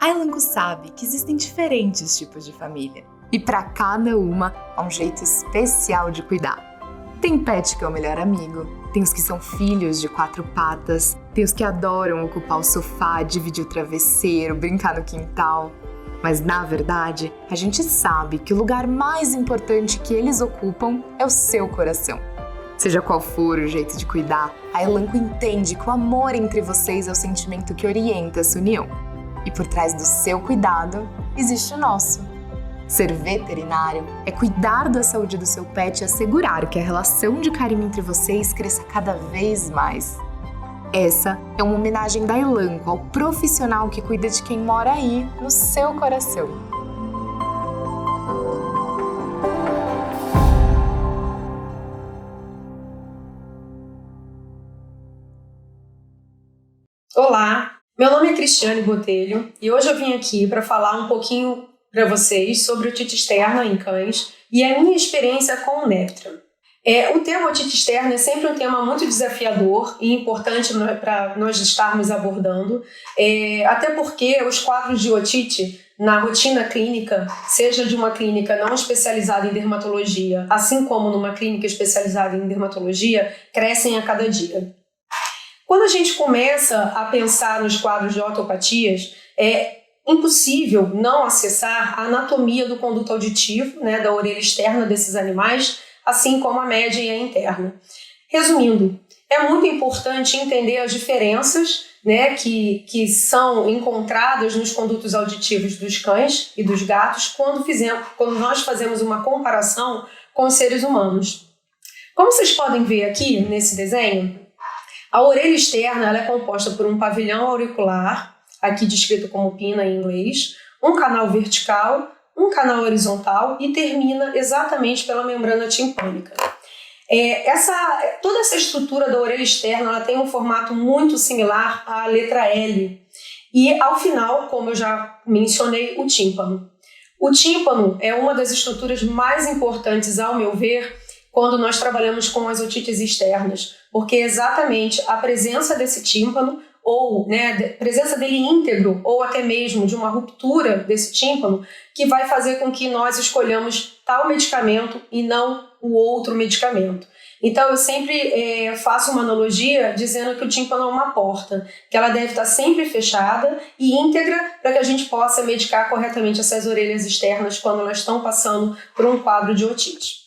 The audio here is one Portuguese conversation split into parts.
A Elanco sabe que existem diferentes tipos de família e para cada uma há um jeito especial de cuidar. Tem pet que é o melhor amigo, tem os que são filhos de 4 patas, tem os que adoram ocupar o sofá, dividir o travesseiro, brincar no quintal. Mas na verdade, a gente sabe que o lugar mais importante que eles ocupam é o seu coração. Seja qual for o jeito de cuidar, a Elanco entende que o amor entre vocês é o sentimento que orienta essa união. E por trás do seu cuidado, existe o nosso. Ser veterinário é cuidar da saúde do seu pet e assegurar que a relação de carinho entre vocês cresça cada vez mais. Essa é uma homenagem da Elanco ao profissional que cuida de quem mora aí, no seu coração. Olá, meu nome é Cristiane Botelho e hoje eu vim aqui para falar um pouquinho para vocês sobre otite externa em cães e a minha experiência com o Neptune. O tema otite externa é sempre um tema muito desafiador e importante para nós estarmos abordando, até porque os quadros de otite na rotina clínica, seja de uma clínica não especializada em dermatologia, assim como numa clínica especializada em dermatologia, crescem a cada dia. Quando a gente começa a pensar nos quadros de otopatias, é impossível não acessar a anatomia do conduto auditivo, da orelha externa desses animais, assim como a média e a interna. Resumindo, é muito importante entender as diferenças que são encontradas nos condutos auditivos dos cães e dos gatos quando nós fazemos uma comparação com os seres humanos. Como vocês podem ver aqui nesse desenho, a orelha externa ela é composta por um pavilhão auricular, aqui descrito como pina em inglês, um canal vertical, um canal horizontal e termina exatamente pela membrana timpânica. Toda essa estrutura da orelha externa ela tem um formato muito similar à letra L. E ao final, como eu já mencionei, o tímpano. O tímpano é uma das estruturas mais importantes, ao meu ver, quando nós trabalhamos com as otites externas, porque exatamente a presença desse tímpano, ou presença dele íntegro, ou até mesmo de uma ruptura desse tímpano, que vai fazer com que nós escolhamos tal medicamento e não o outro medicamento. Então eu sempre faço uma analogia dizendo que o tímpano é uma porta, que ela deve estar sempre fechada e íntegra para que a gente possa medicar corretamente essas orelhas externas quando elas estão passando por um quadro de otite.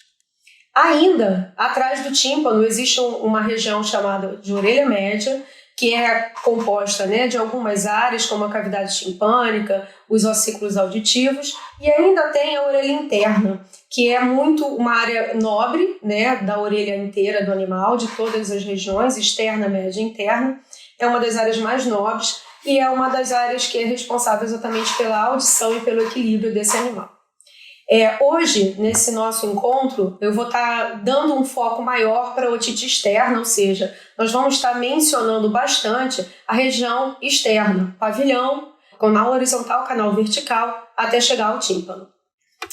Ainda, atrás do tímpano, existe uma região chamada de orelha média, que é composta de algumas áreas, como a cavidade timpânica, os ossículos auditivos, e ainda tem a orelha interna, que é muito uma área nobre da orelha inteira do animal, de todas as regiões, externa, média e interna. É uma das áreas mais nobres e é uma das áreas que é responsável exatamente pela audição e pelo equilíbrio desse animal. Hoje, nesse nosso encontro, eu vou estar dando um foco maior para a otite externa, ou seja, nós vamos estar mencionando bastante a região externa, pavilhão, canal horizontal, canal vertical, até chegar ao tímpano.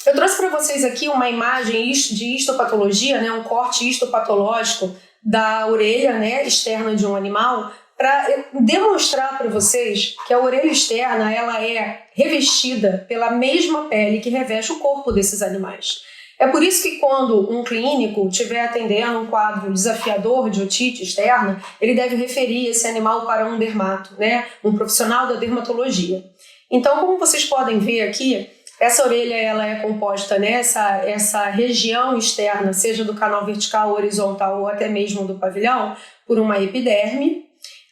Eu trouxe para vocês aqui uma imagem de histopatologia, um corte histopatológico da orelha externa de um animal, para demonstrar para vocês que a orelha externa ela é revestida pela mesma pele que reveste o corpo desses animais. É por isso que quando um clínico estiver atendendo um quadro desafiador de otite externa, ele deve referir esse animal para um dermato, um profissional da dermatologia. Então, como vocês podem ver aqui, essa orelha ela é composta, essa região externa, seja do canal vertical, horizontal ou até mesmo do pavilhão, por uma epiderme.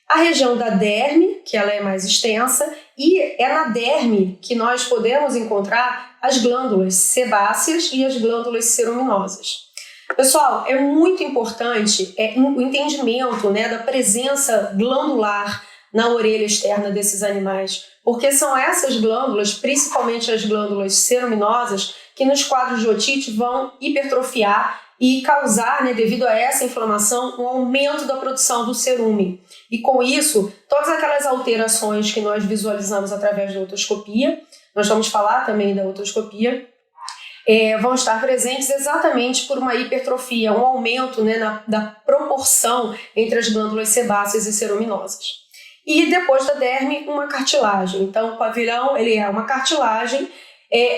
A região da derme, que ela é mais extensa, e é na derme que nós podemos encontrar as glândulas sebáceas e as glândulas ceruminosas. Pessoal, é muito importante o entendimento da presença glandular na orelha externa desses animais, porque são essas glândulas, principalmente as glândulas ceruminosas, que nos quadros de otite vão hipertrofiar e causar, devido a essa inflamação, um aumento da produção do cerume. E com isso, todas aquelas alterações que nós visualizamos através da otoscopia, nós vamos falar também da otoscopia, vão estar presentes exatamente por uma hipertrofia, um aumento da proporção entre as glândulas sebáceas e ceruminosas. E depois da derme, uma cartilagem. Então, o pavilhão ele é uma cartilagem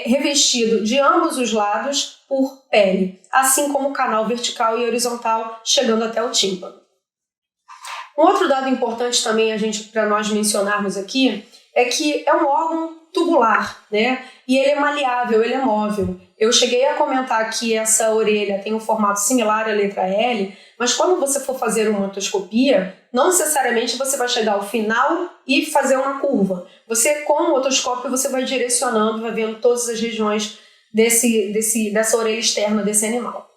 revestido de ambos os lados por pele, assim como o canal vertical e horizontal chegando até o tímpano. Um outro dado importante também para nós mencionarmos aqui é que é um órgão tubular, né? E ele é maleável, ele é móvel. Eu cheguei a comentar que essa orelha tem um formato similar à letra L, mas quando você for fazer uma otoscopia, não necessariamente você vai chegar ao final e fazer uma curva. Você, com o otoscópio, você vai direcionando, vai vendo todas as regiões dessa orelha externa desse animal.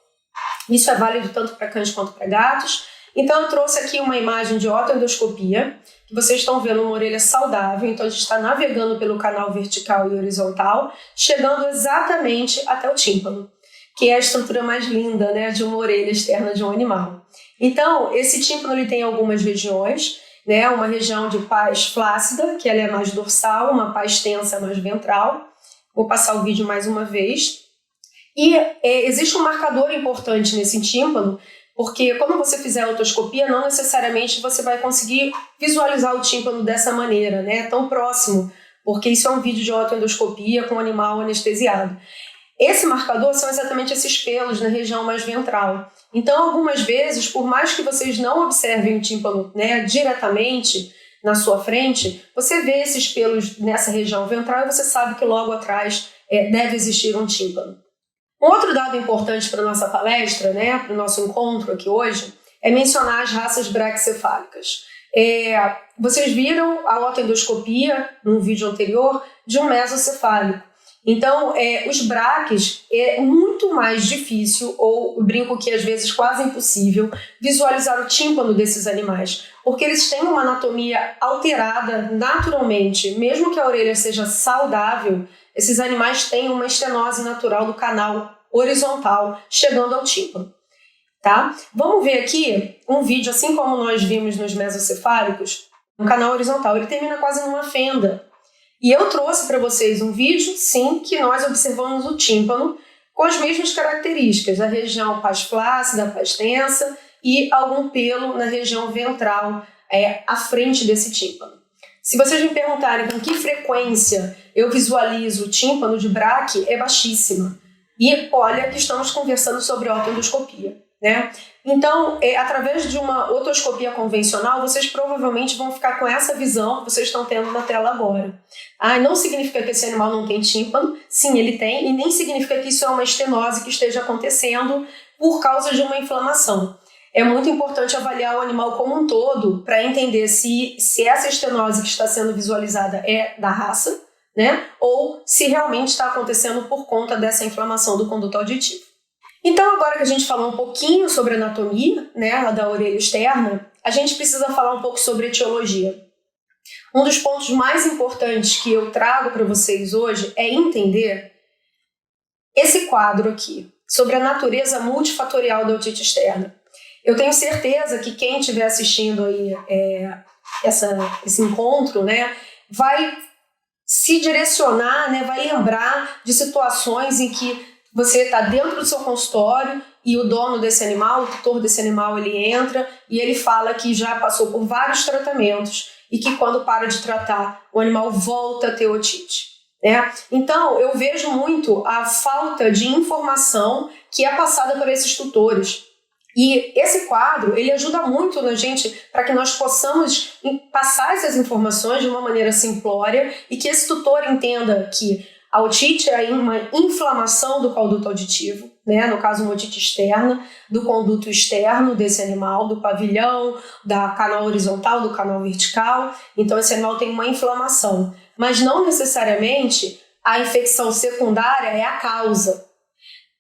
Isso é válido tanto para cães quanto para gatos. Então, eu trouxe aqui uma imagem de otoendoscopia, que vocês estão vendo uma orelha saudável, então a gente está navegando pelo canal vertical e horizontal, chegando exatamente até o tímpano, que é a estrutura mais linda, né, de uma orelha externa de um animal. Então, esse tímpano ele tem algumas regiões, né, uma região de paz flácida, que ela é mais dorsal, uma paz tensa mais ventral. Vou passar o vídeo mais uma vez. E existe um marcador importante nesse tímpano, porque quando você fizer a otoscopia, não necessariamente você vai conseguir visualizar o tímpano dessa maneira, né? Tão próximo, porque isso é um vídeo de otoendoscopia com o animal anestesiado. Esse marcador são exatamente esses pelos na região mais ventral. Então, algumas vezes, por mais que vocês não observem o tímpano, né, diretamente na sua frente, você vê esses pelos nessa região ventral e você sabe que logo atrás deve existir um tímpano. Um outro dado importante para a nossa palestra, né, para o nosso encontro aqui hoje, é mencionar as raças braquicefálicas. Vocês viram a otoendoscopia, num vídeo anterior, de um mesocefálico. Então, os braques é muito mais difícil, ou eu brinco que às vezes quase impossível, visualizar o tímpano desses animais, porque eles têm uma anatomia alterada naturalmente, mesmo que a orelha seja saudável. Esses animais têm uma estenose natural do canal horizontal, chegando ao tímpano. Tá? Vamos ver aqui um vídeo, assim como nós vimos nos mesocefálicos, no canal horizontal. Ele termina quase numa fenda. E eu trouxe para vocês um vídeo, sim, que nós observamos o tímpano com as mesmas características, a região paz flácida, paz tensa e algum pelo na região ventral, à frente desse tímpano. Se vocês me perguntarem com que frequência eu visualizo o tímpano de braque, é baixíssima. E olha que estamos conversando sobre otoendoscopia, né? Então, através de uma otoscopia convencional, vocês provavelmente vão ficar com essa visão que vocês estão tendo na tela agora. Não significa que esse animal não tem tímpano, sim, ele tem, e nem significa que isso é uma estenose que esteja acontecendo por causa de uma inflamação. É muito importante avaliar o animal como um todo para entender se essa estenose que está sendo visualizada é da raça, né? Ou se realmente está acontecendo por conta dessa inflamação do conduto auditivo. Então, agora que a gente falou um pouquinho sobre a anatomia, né, da orelha externa, a gente precisa falar um pouco sobre etiologia. Um dos pontos mais importantes que eu trago para vocês hoje é entender esse quadro aqui, sobre a natureza multifatorial da otite externa. Eu tenho certeza que quem estiver assistindo aí esse encontro, né, vai se direcionar, né, vai lembrar de situações em que você está dentro do seu consultório e o dono desse animal, o tutor desse animal, ele entra e ele fala que já passou por vários tratamentos e que quando para de tratar, o animal volta a ter otite, né? Então, eu vejo muito a falta de informação que é passada por esses tutores. E esse quadro, ele ajuda muito na gente para que nós possamos passar essas informações de uma maneira simplória e que esse tutor entenda que a otite é uma inflamação do conduto auditivo, né? No caso, uma otite externa, do conduto externo desse animal, do pavilhão, da canal horizontal, do canal vertical. Então, esse animal tem uma inflamação. Mas não necessariamente a infecção secundária é a causa.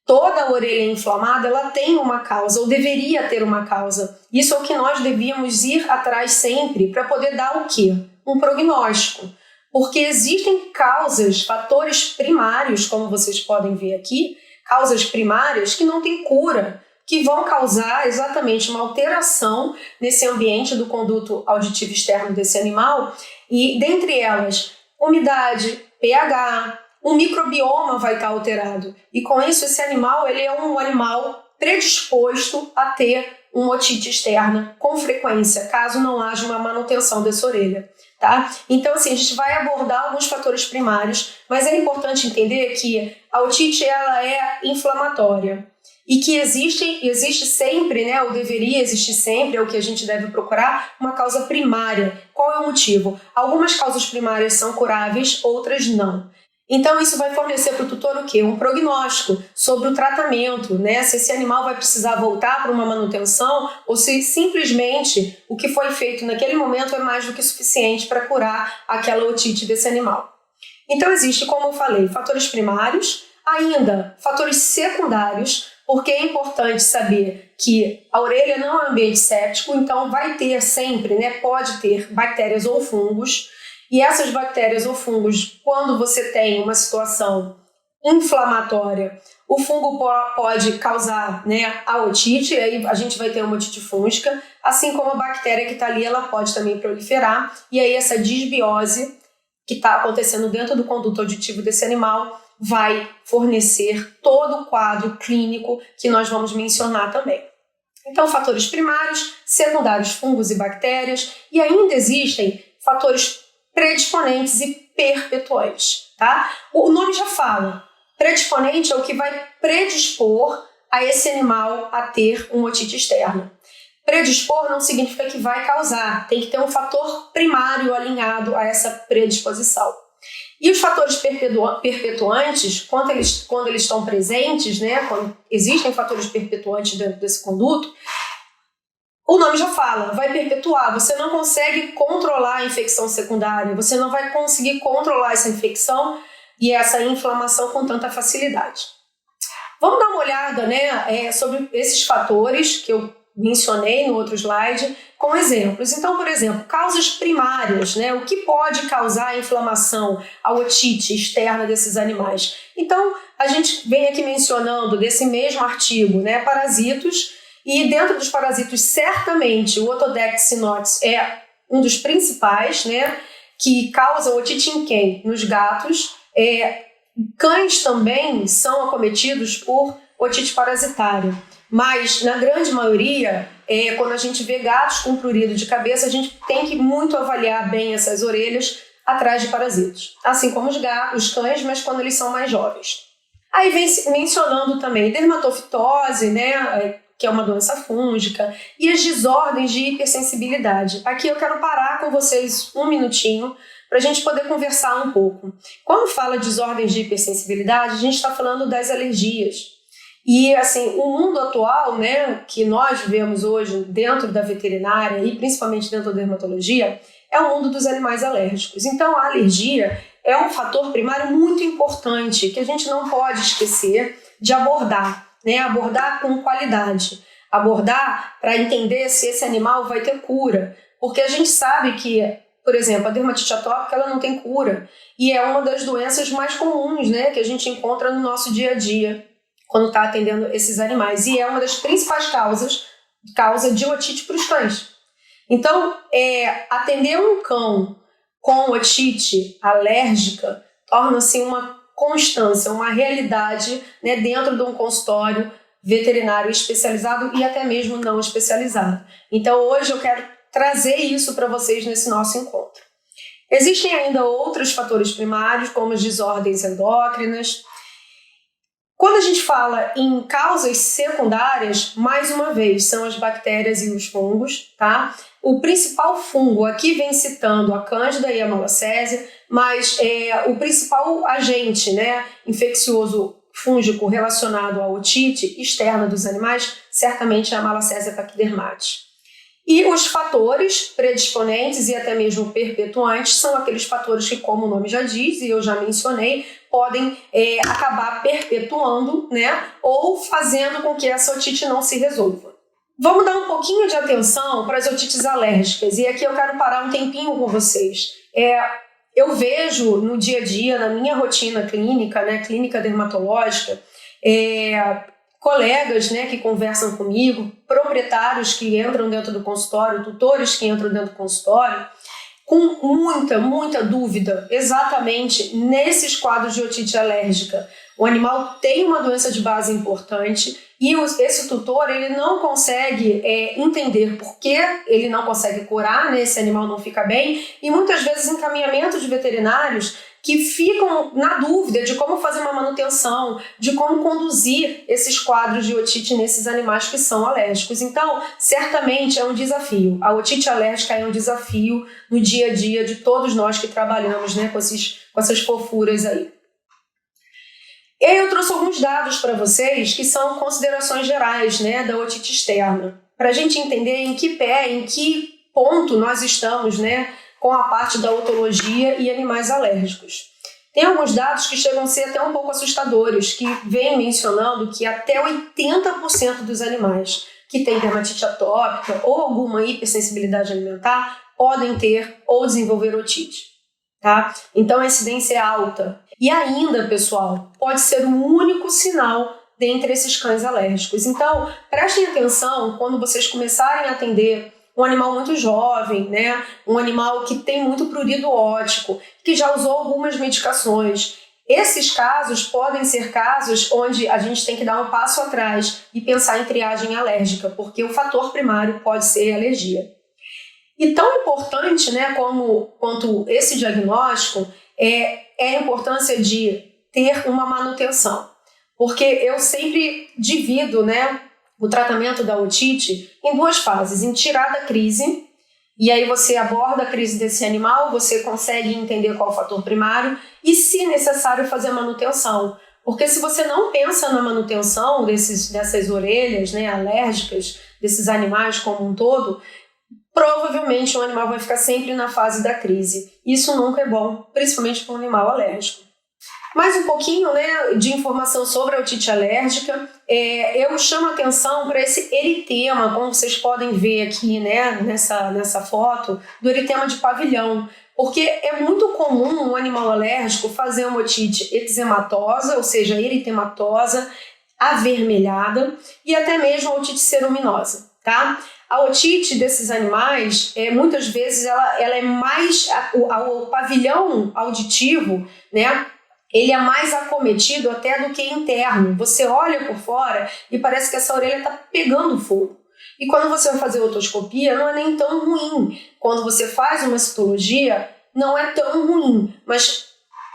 Toda orelha inflamada, ela tem uma causa, ou deveria ter uma causa. Isso é o que nós devíamos ir atrás sempre para poder dar o quê? Um prognóstico. Porque existem causas, fatores primários, como vocês podem ver aqui, causas primárias que não têm cura, que vão causar exatamente uma alteração nesse ambiente do conduto auditivo externo desse animal, e dentre elas, umidade, pH, o microbioma vai estar alterado. E com isso, esse animal ele é um animal predisposto a ter uma otite externa com frequência, caso não haja uma manutenção dessa orelha. Tá? Então, assim, a gente vai abordar alguns fatores primários, mas é importante entender que a otite ela é inflamatória e que existe sempre, né, ou deveria existir sempre, é o que a gente deve procurar, uma causa primária. Qual é o motivo? Algumas causas primárias são curáveis, outras não. Então, isso vai fornecer para o tutor o quê? Um prognóstico sobre o tratamento, né? Se esse animal vai precisar voltar para uma manutenção ou se simplesmente o que foi feito naquele momento é mais do que suficiente para curar aquela otite desse animal. Então, existe, como eu falei, fatores primários, ainda fatores secundários, porque é importante saber que a orelha não é um ambiente séptico, então vai ter sempre, né? Pode ter bactérias ou fungos. E essas bactérias ou fungos, quando você tem uma situação inflamatória, o fungo pode causar, né, a otite, aí a gente vai ter uma otite fúngica, assim como a bactéria que está ali, ela pode também proliferar, e aí essa disbiose que está acontecendo dentro do conduto auditivo desse animal vai fornecer todo o quadro clínico que nós vamos mencionar também. Então, fatores primários, secundários, fungos e bactérias, e ainda existem fatores predisponentes e perpetuantes, tá? O nome já fala, predisponente é o que vai predispor a esse animal a ter uma otite externa. Predispor não significa que vai causar, tem que ter um fator primário alinhado a essa predisposição. E os fatores perpetuantes, quando eles estão presentes, né, quando existem fatores perpetuantes dentro desse conduto, o nome já fala, vai perpetuar, você não consegue controlar a infecção secundária, você não vai conseguir controlar essa infecção e essa inflamação com tanta facilidade. Vamos dar uma olhada, né, sobre esses fatores que eu mencionei no outro slide, com exemplos. Então, por exemplo, causas primárias, né, o que pode causar a inflamação, a otite externa desses animais. Então, a gente vem aqui mencionando desse mesmo artigo, né, parasitos. E dentro dos parasitos, certamente, o Otodex sinotes é um dos principais, né, que causam otite em quem? Nos gatos. Cães também são acometidos por otite parasitária. Mas, na grande maioria, quando a gente vê gatos com prurido de cabeça, a gente tem que muito avaliar bem essas orelhas atrás de parasitos. Assim como os cães, mas quando eles são mais jovens. Aí vem mencionando também dermatofitose, né, que é uma doença fúngica, e as desordens de hipersensibilidade. Aqui eu quero parar com vocês um minutinho para a gente poder conversar um pouco. Quando fala de desordens de hipersensibilidade, a gente está falando das alergias. E assim, o mundo atual, né, que nós vivemos hoje dentro da veterinária e principalmente dentro da dermatologia, é o mundo dos animais alérgicos. Então a alergia é um fator primário muito importante que a gente não pode esquecer de abordar. Né, abordar com qualidade, abordar para entender se esse animal vai ter cura, porque a gente sabe que, por exemplo, a dermatite atópica ela não tem cura e é uma das doenças mais comuns, né, que a gente encontra no nosso dia a dia quando está atendendo esses animais e é uma das principais causa de otite para os cães. Então, atender um cão com otite alérgica torna-se uma constância, uma realidade, né, dentro de um consultório veterinário especializado e até mesmo não especializado. Então hoje eu quero trazer isso para vocês nesse nosso encontro. Existem ainda outros fatores primários, como as desordens endócrinas. Quando a gente fala em causas secundárias, mais uma vez, são as bactérias e os fungos, tá? O principal fungo, aqui vem citando a Cândida e a Malacésia, mas o principal agente, né, infeccioso fúngico relacionado à otite externa dos animais, certamente é a Malacésia paquidermati. E os fatores predisponentes e até mesmo perpetuantes são aqueles fatores que, como o nome já diz, e eu já mencionei, podem acabar perpetuando, né, ou fazendo com que essa otite não se resolva. Vamos dar um pouquinho de atenção para as otites alérgicas, e aqui eu quero parar um tempinho com vocês. Eu vejo no dia a dia, na minha rotina clínica, né, clínica dermatológica, colegas, né, que conversam comigo, proprietários que entram dentro do consultório, tutores que entram dentro do consultório, com muita dúvida exatamente nesses quadros de otite alérgica. O animal tem uma doença de base importante e esse tutor ele não consegue entender por que ele não consegue curar, né? Esse animal não fica bem, e muitas vezes encaminhamentos de veterinários que ficam na dúvida de como fazer uma manutenção, de como conduzir esses quadros de otite nesses animais que são alérgicos. Então, certamente é um desafio. A otite alérgica é um desafio no dia a dia de todos nós que trabalhamos, né, com essas fofuras aí. E aí eu trouxe alguns dados para vocês que são considerações gerais, né, da otite externa, para a gente entender em que ponto nós estamos, né, com a parte da otologia e animais alérgicos. Tem alguns dados que chegam a ser até um pouco assustadores, que vêm mencionando que até 80% dos animais que têm dermatite atópica ou alguma hipersensibilidade alimentar podem ter ou desenvolver otite. Tá? Então a incidência é alta. E ainda, pessoal, pode ser o único sinal dentre esses cães alérgicos. Então, prestem atenção quando vocês começarem a atender um animal muito jovem, né? Um animal que tem muito prurido ótico, que já usou algumas medicações. Esses casos podem ser casos onde a gente tem que dar um passo atrás e pensar em triagem alérgica, porque o fator primário pode ser a alergia. E tão importante, né, quanto esse diagnóstico é a importância de ter uma manutenção. Porque eu sempre divido, né, o tratamento da otite em duas fases, em tirar da crise, e aí você aborda a crise desse animal, você consegue entender qual é o fator primário e, se necessário, fazer a manutenção. Porque se você não pensa na manutenção dessas orelhas, né, alérgicas, desses animais como um todo, provavelmente o animal vai ficar sempre na fase da crise. Isso nunca é bom, principalmente para um animal alérgico. Mais um pouquinho, né, de informação sobre a otite alérgica. Eu chamo atenção para esse eritema, como vocês podem ver aqui, né, nessa foto, do eritema de pavilhão. Porque é muito comum um animal alérgico fazer uma otite eczematosa, ou seja, eritematosa, avermelhada, e até mesmo a otite ceruminosa, tá? A otite desses animais, muitas vezes, ela é mais... O pavilhão auditivo, né, ele é mais acometido até do que interno. Você olha por fora e parece que essa orelha está pegando fogo. E quando você vai fazer otoscopia, não é nem tão ruim. Quando você faz uma citologia, não é tão ruim. Mas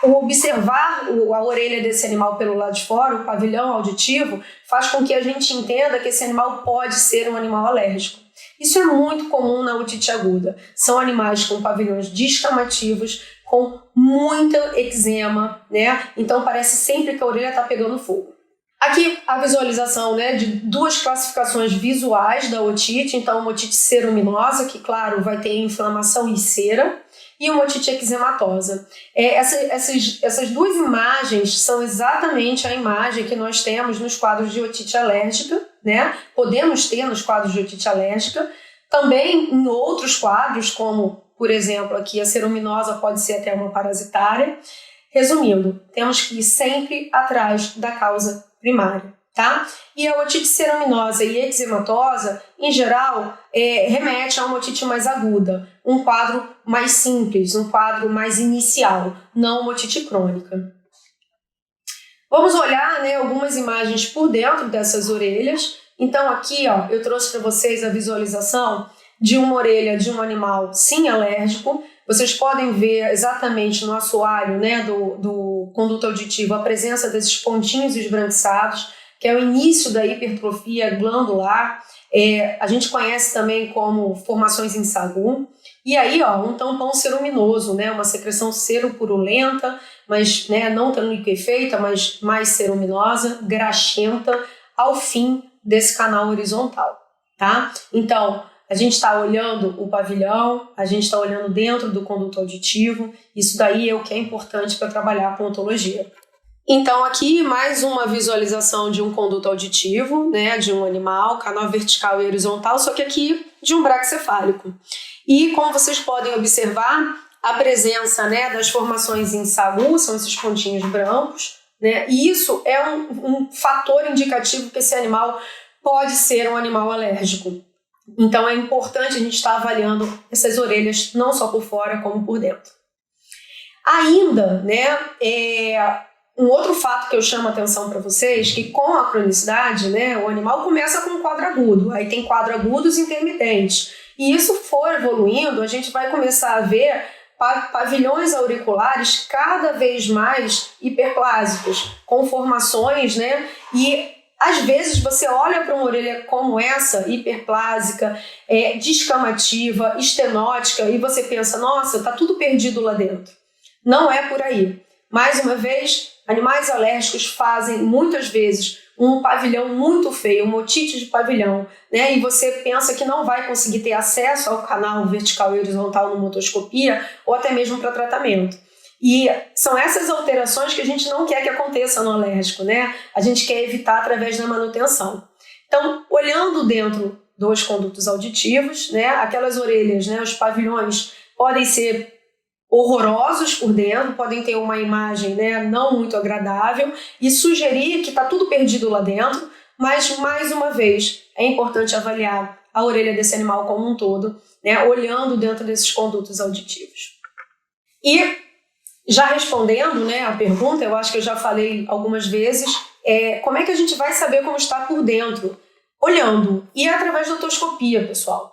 observar a orelha desse animal pelo lado de fora, o pavilhão auditivo, faz com que a gente entenda que esse animal pode ser um animal alérgico. Isso é muito comum na otite aguda. São animais com pavilhões descamativos, com muita eczema, né? Então parece sempre que a orelha está pegando fogo. Aqui a visualização, né, de duas classificações visuais da otite. Então uma otite ceruminosa, que claro vai ter inflamação e cera, e uma otite eczematosa. Essas duas imagens são exatamente a imagem que nós temos nos quadros de otite alérgica, né? Podemos ter nos quadros de otite alérgica, também em outros quadros, como por exemplo, aqui a ceruminosa pode ser até uma parasitária. Resumindo, temos que ir sempre atrás da causa primária, tá? E a otite ceruminosa e eczematosa, em geral, remete a uma otite mais aguda, um quadro mais simples, um quadro mais inicial, não uma otite crônica. Vamos olhar, né, algumas imagens por dentro dessas orelhas. Então aqui, ó, eu trouxe para vocês a visualização de uma orelha de um animal sim alérgico. Vocês podem ver exatamente no assoalho, né, do conduto auditivo a presença desses pontinhos esbranquiçados, que é o início da hipertrofia glandular. A gente conhece também como formações em sagu. E aí, ó, um tampão ceruminoso, né, uma secreção seropurulenta, mas, né, não tão liquefeita, mas mais ceruminosa, graxenta, ao fim desse canal horizontal, tá? Então, a gente está olhando o pavilhão, a gente está olhando dentro do conduto auditivo. Isso daí é o que é importante para trabalhar com otologia. Então aqui mais uma visualização de um conduto auditivo, né, de um animal, canal vertical e horizontal, só que aqui de um braquicefálico. E como vocês podem observar, a presença, né, das formações em sagu, são esses pontinhos brancos, né, e isso é um fator indicativo que esse animal pode ser um animal alérgico. Então é importante a gente estar avaliando essas orelhas não só por fora como por dentro. Ainda, né, um outro fato que eu chamo a atenção para vocês, que com a cronicidade, né, o animal começa com um quadro agudo, aí tem quadro agudos intermitentes. E isso for evoluindo, a gente vai começar a ver pavilhões auriculares cada vez mais hiperplásicos, com formações, né, e às vezes você olha para uma orelha como essa, hiperplásica, descamativa, estenótica, e você pensa, nossa, está tudo perdido lá dentro. Não é por aí. Mais uma vez, animais alérgicos fazem muitas vezes um pavilhão muito feio, uma otite de pavilhão, né? E você pensa que não vai conseguir ter acesso ao canal vertical e horizontal numa otoscopia ou até mesmo para tratamento. E são essas alterações que a gente não quer que aconteça no alérgico, né? A gente quer evitar através da manutenção. Então, olhando dentro dos condutos auditivos, né? Aquelas orelhas, né? Os pavilhões podem ser horrorosos por dentro, podem ter uma imagem, né, não muito agradável e sugerir que está tudo perdido lá dentro, mas, mais uma vez, é importante avaliar a orelha desse animal como um todo, né, olhando dentro desses condutos auditivos. E, já respondendo, né, a pergunta, eu acho que eu já falei algumas vezes, como é que a gente vai saber como está por dentro? Olhando, e é através da otoscopia, pessoal.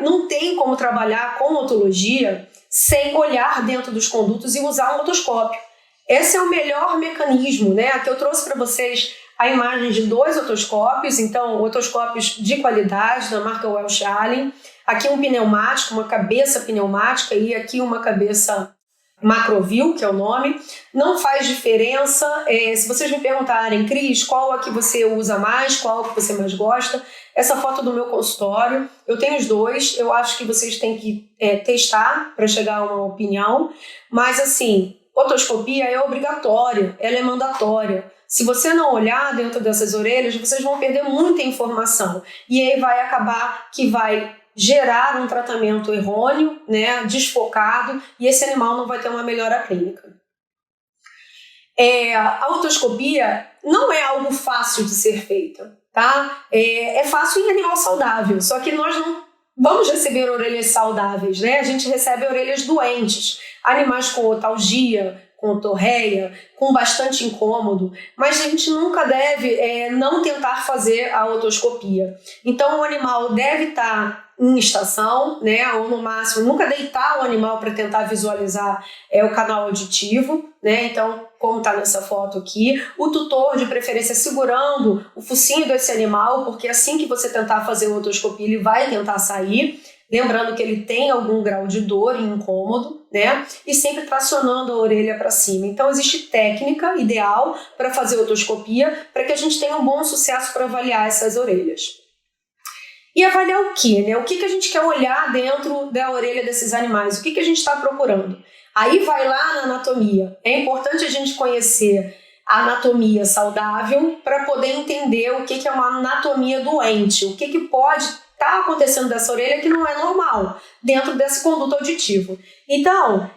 Não tem como trabalhar com otologia sem olhar dentro dos condutos e usar um otoscópio. Esse é o melhor mecanismo, né? Aqui eu trouxe para vocês a imagem de 2 otoscópios, então otoscópios de qualidade da marca Welch Allyn. Aqui um pneumático, uma cabeça pneumática e aqui uma cabeça Macroview, que é o nome. Não faz diferença. Se vocês me perguntarem, Cris, qual a que você usa mais, qual a que você mais gosta, essa foto do meu consultório, eu tenho os 2, eu acho que vocês têm que testar para chegar a uma opinião, mas assim, otoscopia é obrigatória, ela é mandatória. Se você não olhar dentro dessas orelhas, vocês vão perder muita informação e aí vai acabar que vai gerar um tratamento errôneo, né, desfocado, e esse animal não vai ter uma melhora clínica. A otoscopia não é algo fácil de ser feita, tá? É fácil em animal saudável, só que nós não vamos receber orelhas saudáveis, né? A gente recebe orelhas doentes, animais com otalgia, com otorreia, com bastante incômodo, mas a gente nunca deve não tentar fazer a otoscopia. Então o animal deve estar em estação, né, ou no máximo nunca deitar o animal para tentar visualizar o canal auditivo, né? Então, como está nessa foto aqui, o tutor de preferência segurando o focinho desse animal, porque assim que você tentar fazer a otoscopia, ele vai tentar sair, lembrando que ele tem algum grau de dor e incômodo, né? E sempre tracionando a orelha para cima. Então, existe técnica ideal para fazer a otoscopia para que a gente tenha um bom sucesso para avaliar essas orelhas. E avaliar o quê, né? O que a gente quer olhar dentro da orelha desses animais? O que a gente está procurando? Aí vai lá na anatomia. É importante a gente conhecer a anatomia saudável para poder entender o que é uma anatomia doente, o que pode estar acontecendo dessa orelha que não é normal dentro desse conduto auditivo. Então,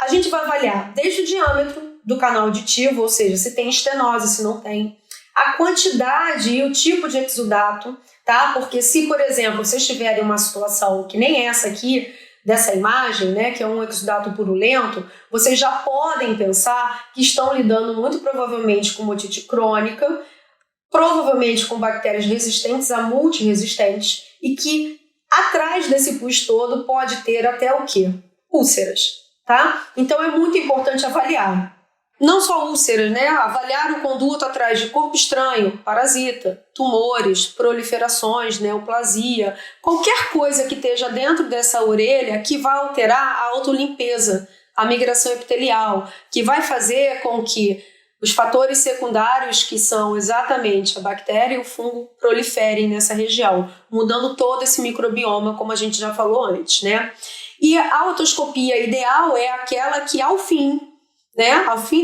a gente vai avaliar desde o diâmetro do canal auditivo, ou seja, se tem estenose, se não tem, a quantidade e o tipo de exudato, tá? Porque se, por exemplo, vocês tiverem uma situação que nem essa aqui, dessa imagem, né, que é um exudato purulento, vocês já podem pensar que estão lidando muito provavelmente com otite crônica, provavelmente com bactérias resistentes a multiresistentes e que atrás desse pus todo pode ter até o quê? Úlceras, tá? Então é muito importante avaliar. Não só úlceras, né? Avaliar o conduto atrás de corpo estranho, parasita, tumores, proliferações, neoplasia, qualquer coisa que esteja dentro dessa orelha que vai alterar a autolimpeza, a migração epitelial, que vai fazer com que os fatores secundários, que são exatamente a bactéria e o fungo, proliferem nessa região, mudando todo esse microbioma, como a gente já falou antes, né? E a otoscopia ideal é aquela que, ao fim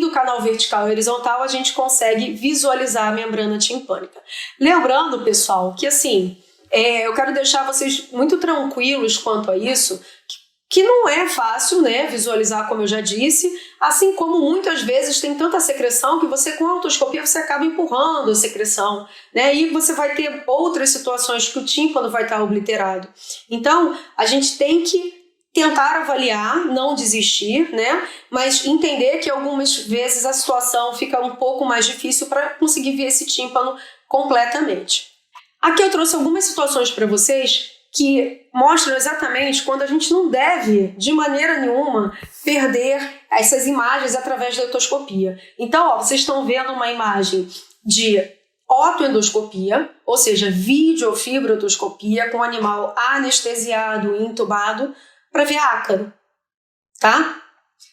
do canal vertical e horizontal, a gente consegue visualizar a membrana timpânica. Lembrando, pessoal, que assim, eu quero deixar vocês muito tranquilos quanto a isso, que que não é fácil, né, visualizar, como eu já disse, assim como muitas vezes tem tanta secreção que você, com a otoscopia, você acaba empurrando a secreção, né, e você vai ter outras situações que o tímpano vai estar obliterado. Então, a gente tem que tentar avaliar, não desistir, né, mas entender que algumas vezes a situação fica um pouco mais difícil para conseguir ver esse tímpano completamente. Aqui eu trouxe algumas situações para vocês que mostram exatamente quando a gente não deve, de maneira nenhuma, perder essas imagens através da otoscopia. Então, vocês estão vendo uma imagem de otoendoscopia, ou seja, videofibrootoscopia com o animal anestesiado e intubado para ver ácaro, tá?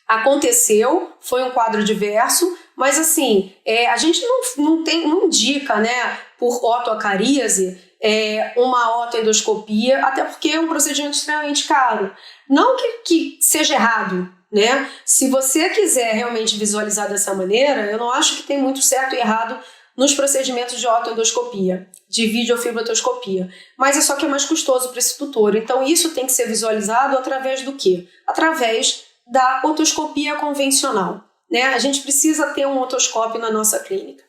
Aconteceu, foi um quadro diverso, mas assim, a gente não indica, né, por otoacaríase, uma otoendoscopia, até porque é um procedimento extremamente caro. Não que seja errado, né? Se você quiser realmente visualizar dessa maneira, eu não acho que tem muito certo e errado nos procedimentos de otoendoscopia, de videofibrootoscopia. Mas é só que é mais custoso para esse tutor. Então isso tem que ser visualizado através do quê? Através da otoscopia convencional, né? A gente precisa ter um otoscópio na nossa clínica.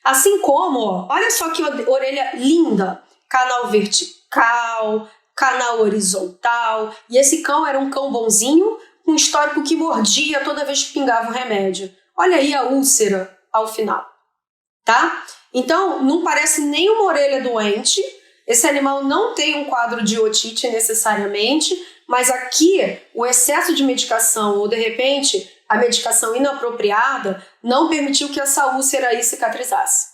Assim como, olha só que orelha linda, canal vertical, canal horizontal, e esse cão era um cão bonzinho, com histórico que mordia toda vez que pingava o remédio. Olha aí a úlcera ao final, tá? Então, não parece nenhuma orelha doente, esse animal não tem um quadro de otite necessariamente, mas aqui o excesso de medicação ou, de repente, a medicação inapropriada não permitiu que essa úlcera aí cicatrizasse,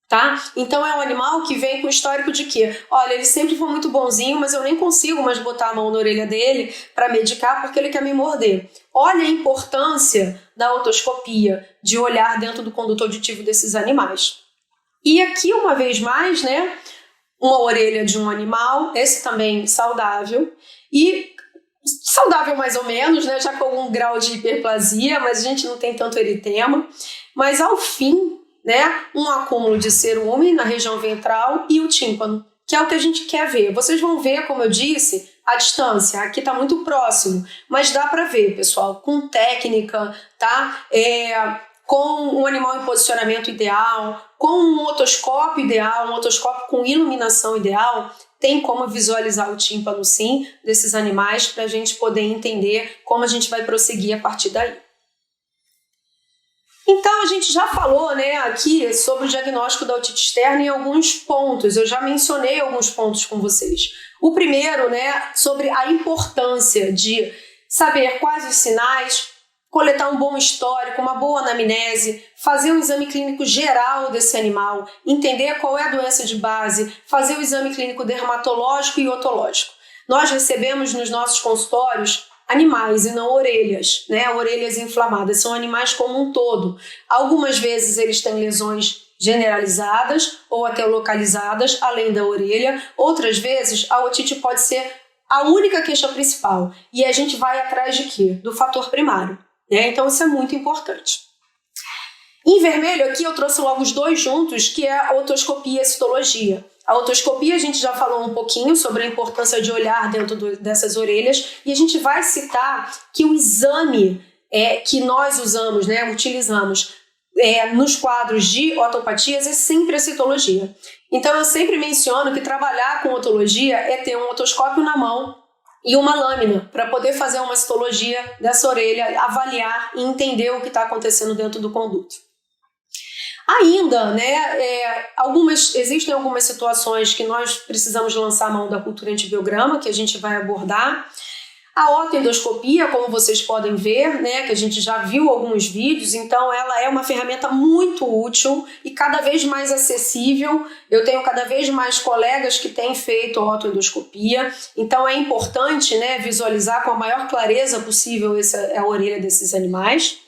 tá? Então é um animal que vem com histórico de quê? Olha, ele sempre foi muito bonzinho, mas eu nem consigo mais botar a mão na orelha dele para medicar porque ele quer me morder. Olha a importância da otoscopia, de olhar dentro do conduto auditivo desses animais. E aqui, uma vez mais, né, uma orelha de um animal, esse também saudável, e saudável mais ou menos, né, já com algum grau de hiperplasia, mas a gente não tem tanto eritema. Mas ao fim, né, um acúmulo de cerume na região ventral e o tímpano, que é o que a gente quer ver. Vocês vão ver, como eu disse, a distância. Aqui está muito próximo, mas dá para ver, pessoal, com técnica, tá? Com um animal em posicionamento ideal, com um otoscópio ideal, um otoscópio com iluminação ideal, tem como visualizar o tímpano, sim, desses animais, para a gente poder entender como a gente vai prosseguir a partir daí. Então, a gente já falou, né, aqui sobre o diagnóstico da otite externa em alguns pontos. Eu já mencionei alguns pontos com vocês. O primeiro, né, sobre a importância de saber quais os sinais, coletar um bom histórico, uma boa anamnese, fazer um exame clínico geral desse animal, entender qual é a doença de base, fazer o exame clínico dermatológico e otológico. Nós recebemos nos nossos consultórios animais e não orelhas, né? Orelhas inflamadas, são animais como um todo. Algumas vezes eles têm lesões generalizadas ou até localizadas, além da orelha. Outras vezes a otite pode ser a única queixa principal. E a gente vai atrás de quê? Do fator primário. Então isso é muito importante. Em vermelho aqui eu trouxe logo os dois juntos, que é a otoscopia e a citologia. A otoscopia a gente já falou um pouquinho sobre a importância de olhar dentro dessas orelhas, e a gente vai citar que o exame que nós usamos, né, utilizamos nos quadros de otopatias é sempre a citologia. Então eu sempre menciono que trabalhar com otologia é ter um otoscópio na mão e uma lâmina para poder fazer uma citologia dessa orelha, avaliar e entender o que está acontecendo dentro do conduto. Ainda, né, existem algumas situações que nós precisamos lançar a mão da cultura antibiograma, que a gente vai abordar. A otoendoscopia, como vocês podem ver, né, que a gente já viu alguns vídeos, então ela é uma ferramenta muito útil e cada vez mais acessível. Eu tenho cada vez mais colegas que têm feito otoendoscopia, então é importante, né, visualizar com a maior clareza possível a orelha desses animais.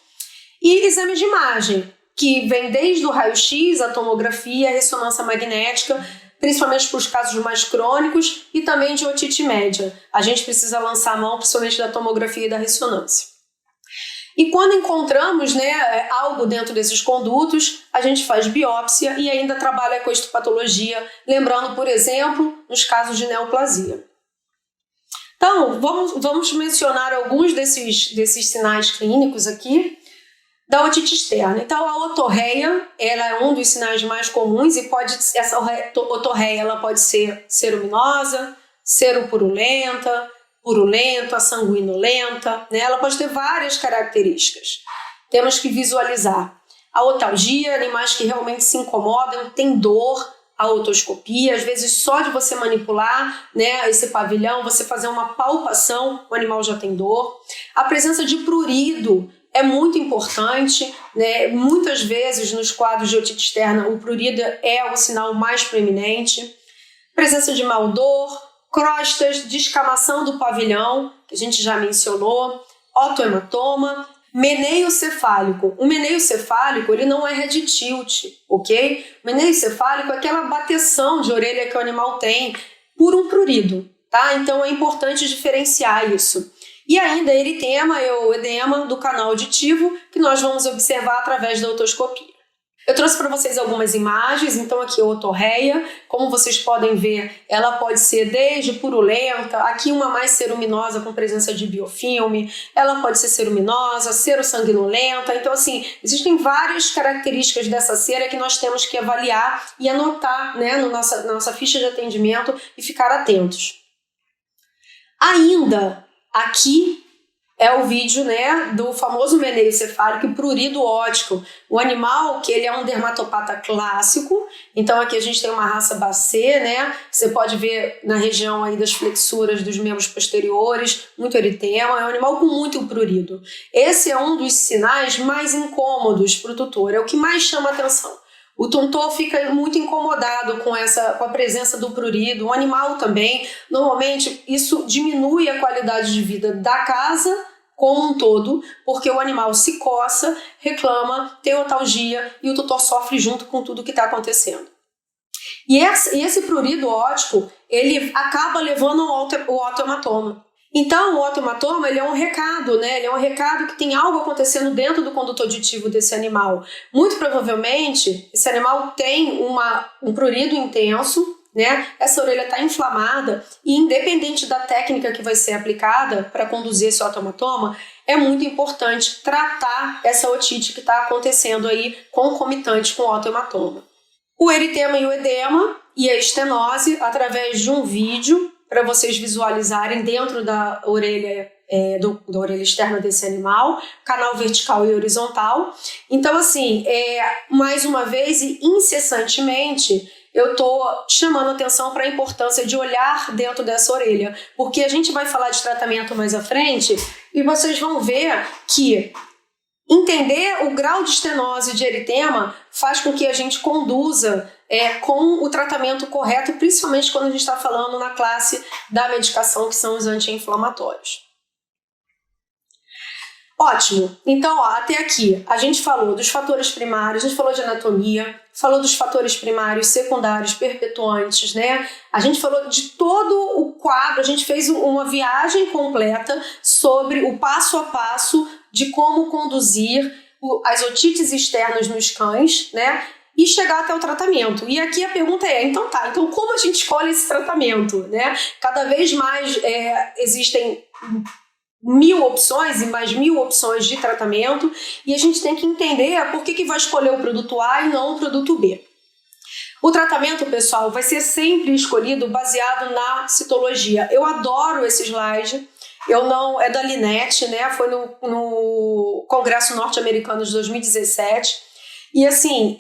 E exame de imagem, que vem desde o raio-x, a tomografia, a ressonância magnética, principalmente para os casos mais crônicos e também de otite média. A gente precisa lançar a mão, principalmente da tomografia e da ressonância. E quando encontramos, né, algo dentro desses condutos, a gente faz biópsia e ainda trabalha com a histopatologia, lembrando, por exemplo, nos casos de neoplasia. Então, vamos mencionar alguns desses sinais clínicos aqui da otite externa. Então, a otorreia, ela é um dos sinais mais comuns e essa otorreia ela pode ser ceruminosa, seropurulenta, purulenta, sanguinolenta, né? Ela pode ter várias características. Temos que visualizar a otalgia, animais que realmente se incomodam, tem dor, a otoscopia, às vezes só de você manipular, né, esse pavilhão, você fazer uma palpação, o animal já tem dor. A presença de prurido é muito importante, né? Muitas vezes nos quadros de otite externa o prurido é o sinal mais preeminente. Presença de mau odor, crostas, descamação do pavilhão, que a gente já mencionou, otohematoma, meneio cefálico. O meneio cefálico, ele não é head tilt, ok? O meneio cefálico é aquela bateção de orelha que o animal tem por um prurido, tá? Então é importante diferenciar isso. E ainda eritema ou edema do canal auditivo, que nós vamos observar através da otoscopia. Eu trouxe para vocês algumas imagens, então aqui a otorreia, como vocês podem ver, ela pode ser desde purulenta, aqui uma mais ceruminosa com presença de biofilme, ela pode ser ceruminosa, serossanguinolenta, então assim, existem várias características dessa cera que nós temos que avaliar e anotar, né, na nossa ficha de atendimento e ficar atentos. Ainda aqui é o vídeo, né, do famoso meneio cefálico e prurido óptico. O animal, que ele é um dermatopata clássico, então aqui a gente tem uma raça Basset, né, você pode ver na região aí das flexuras dos membros posteriores, muito eritema, é um animal com muito prurido. Esse é um dos sinais mais incômodos para o tutor, é o que mais chama atenção. O tutor fica muito incomodado com a presença do prurido, o animal também. Normalmente isso diminui a qualidade de vida da casa como um todo, porque o animal se coça, reclama, tem otalgia e o tutor sofre junto com tudo que está acontecendo. E esse prurido óptico, ele acaba levando o otohematoma. Então, o otohematoma, ele é um recado, né? Ele é um recado que tem algo acontecendo dentro do conduto auditivo desse animal. Muito provavelmente, esse animal tem um prurido intenso, né? Essa orelha está inflamada e, independente da técnica que vai ser aplicada para conduzir esse otohematoma, é muito importante tratar essa otite que está acontecendo aí concomitante com o otohematoma. O eritema e o edema e a estenose, através de um vídeo, para vocês visualizarem dentro da orelha, da orelha externa desse animal, canal vertical e horizontal. Então, assim, mais uma vez e incessantemente, eu estou chamando atenção para a importância de olhar dentro dessa orelha, porque a gente vai falar de tratamento mais à frente e vocês vão ver que entender o grau de estenose de eritema faz com que a gente conduza com o tratamento correto, principalmente quando a gente está falando na classe da medicação, que são os anti-inflamatórios. Ótimo! Então, até aqui a gente falou dos fatores primários, a gente falou de anatomia, falou dos fatores primários, secundários, perpetuantes, né? A gente falou de todo o quadro, a gente fez uma viagem completa sobre o passo a passo de como conduzir as otites externas nos cães, né? E chegar até o tratamento. E aqui a pergunta então como a gente escolhe esse tratamento, né? Cada vez mais existem 1000 opções e mais 1000 opções de tratamento e a gente tem que entender por que vai escolher o produto A e não o produto B. O tratamento, pessoal, vai ser sempre escolhido baseado na citologia. Eu adoro esse slide. É da Linette, né? Foi no Congresso Norte-Americano de 2017. E assim,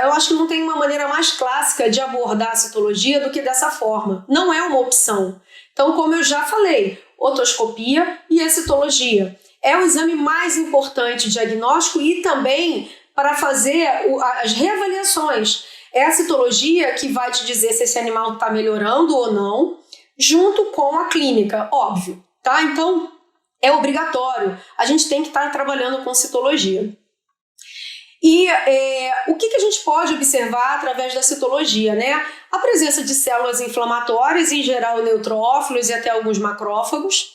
eu acho que não tem uma maneira mais clássica de abordar a citologia do que dessa forma. Não é uma opção. Então, como eu já falei, otoscopia e a citologia. É o exame mais importante de diagnóstico e também para fazer as reavaliações. É a citologia que vai te dizer se esse animal está melhorando ou não, junto com a clínica, óbvio. Tá? Então, é obrigatório. A gente tem que estar trabalhando com citologia. E o que a gente pode observar através da citologia, né? A presença de células inflamatórias, em geral neutrófilos e até alguns macrófagos.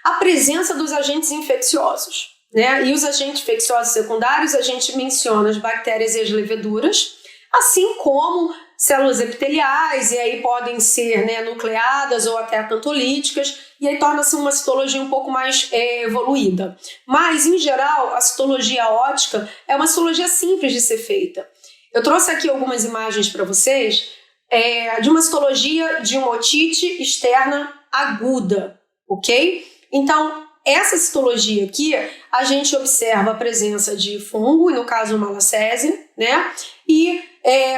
A presença dos agentes infecciosos, né? E os agentes infecciosos secundários, a gente menciona as bactérias e as leveduras, assim como células epiteliais, e aí podem ser, né, nucleadas ou até atantolíticas, e aí torna-se uma citologia um pouco mais evoluída. Mas, em geral, a citologia ótica é uma citologia simples de ser feita. Eu trouxe aqui algumas imagens para vocês de uma citologia de uma otite externa aguda, ok? Então, essa citologia aqui, a gente observa a presença de fungo, no caso malacésia, né? E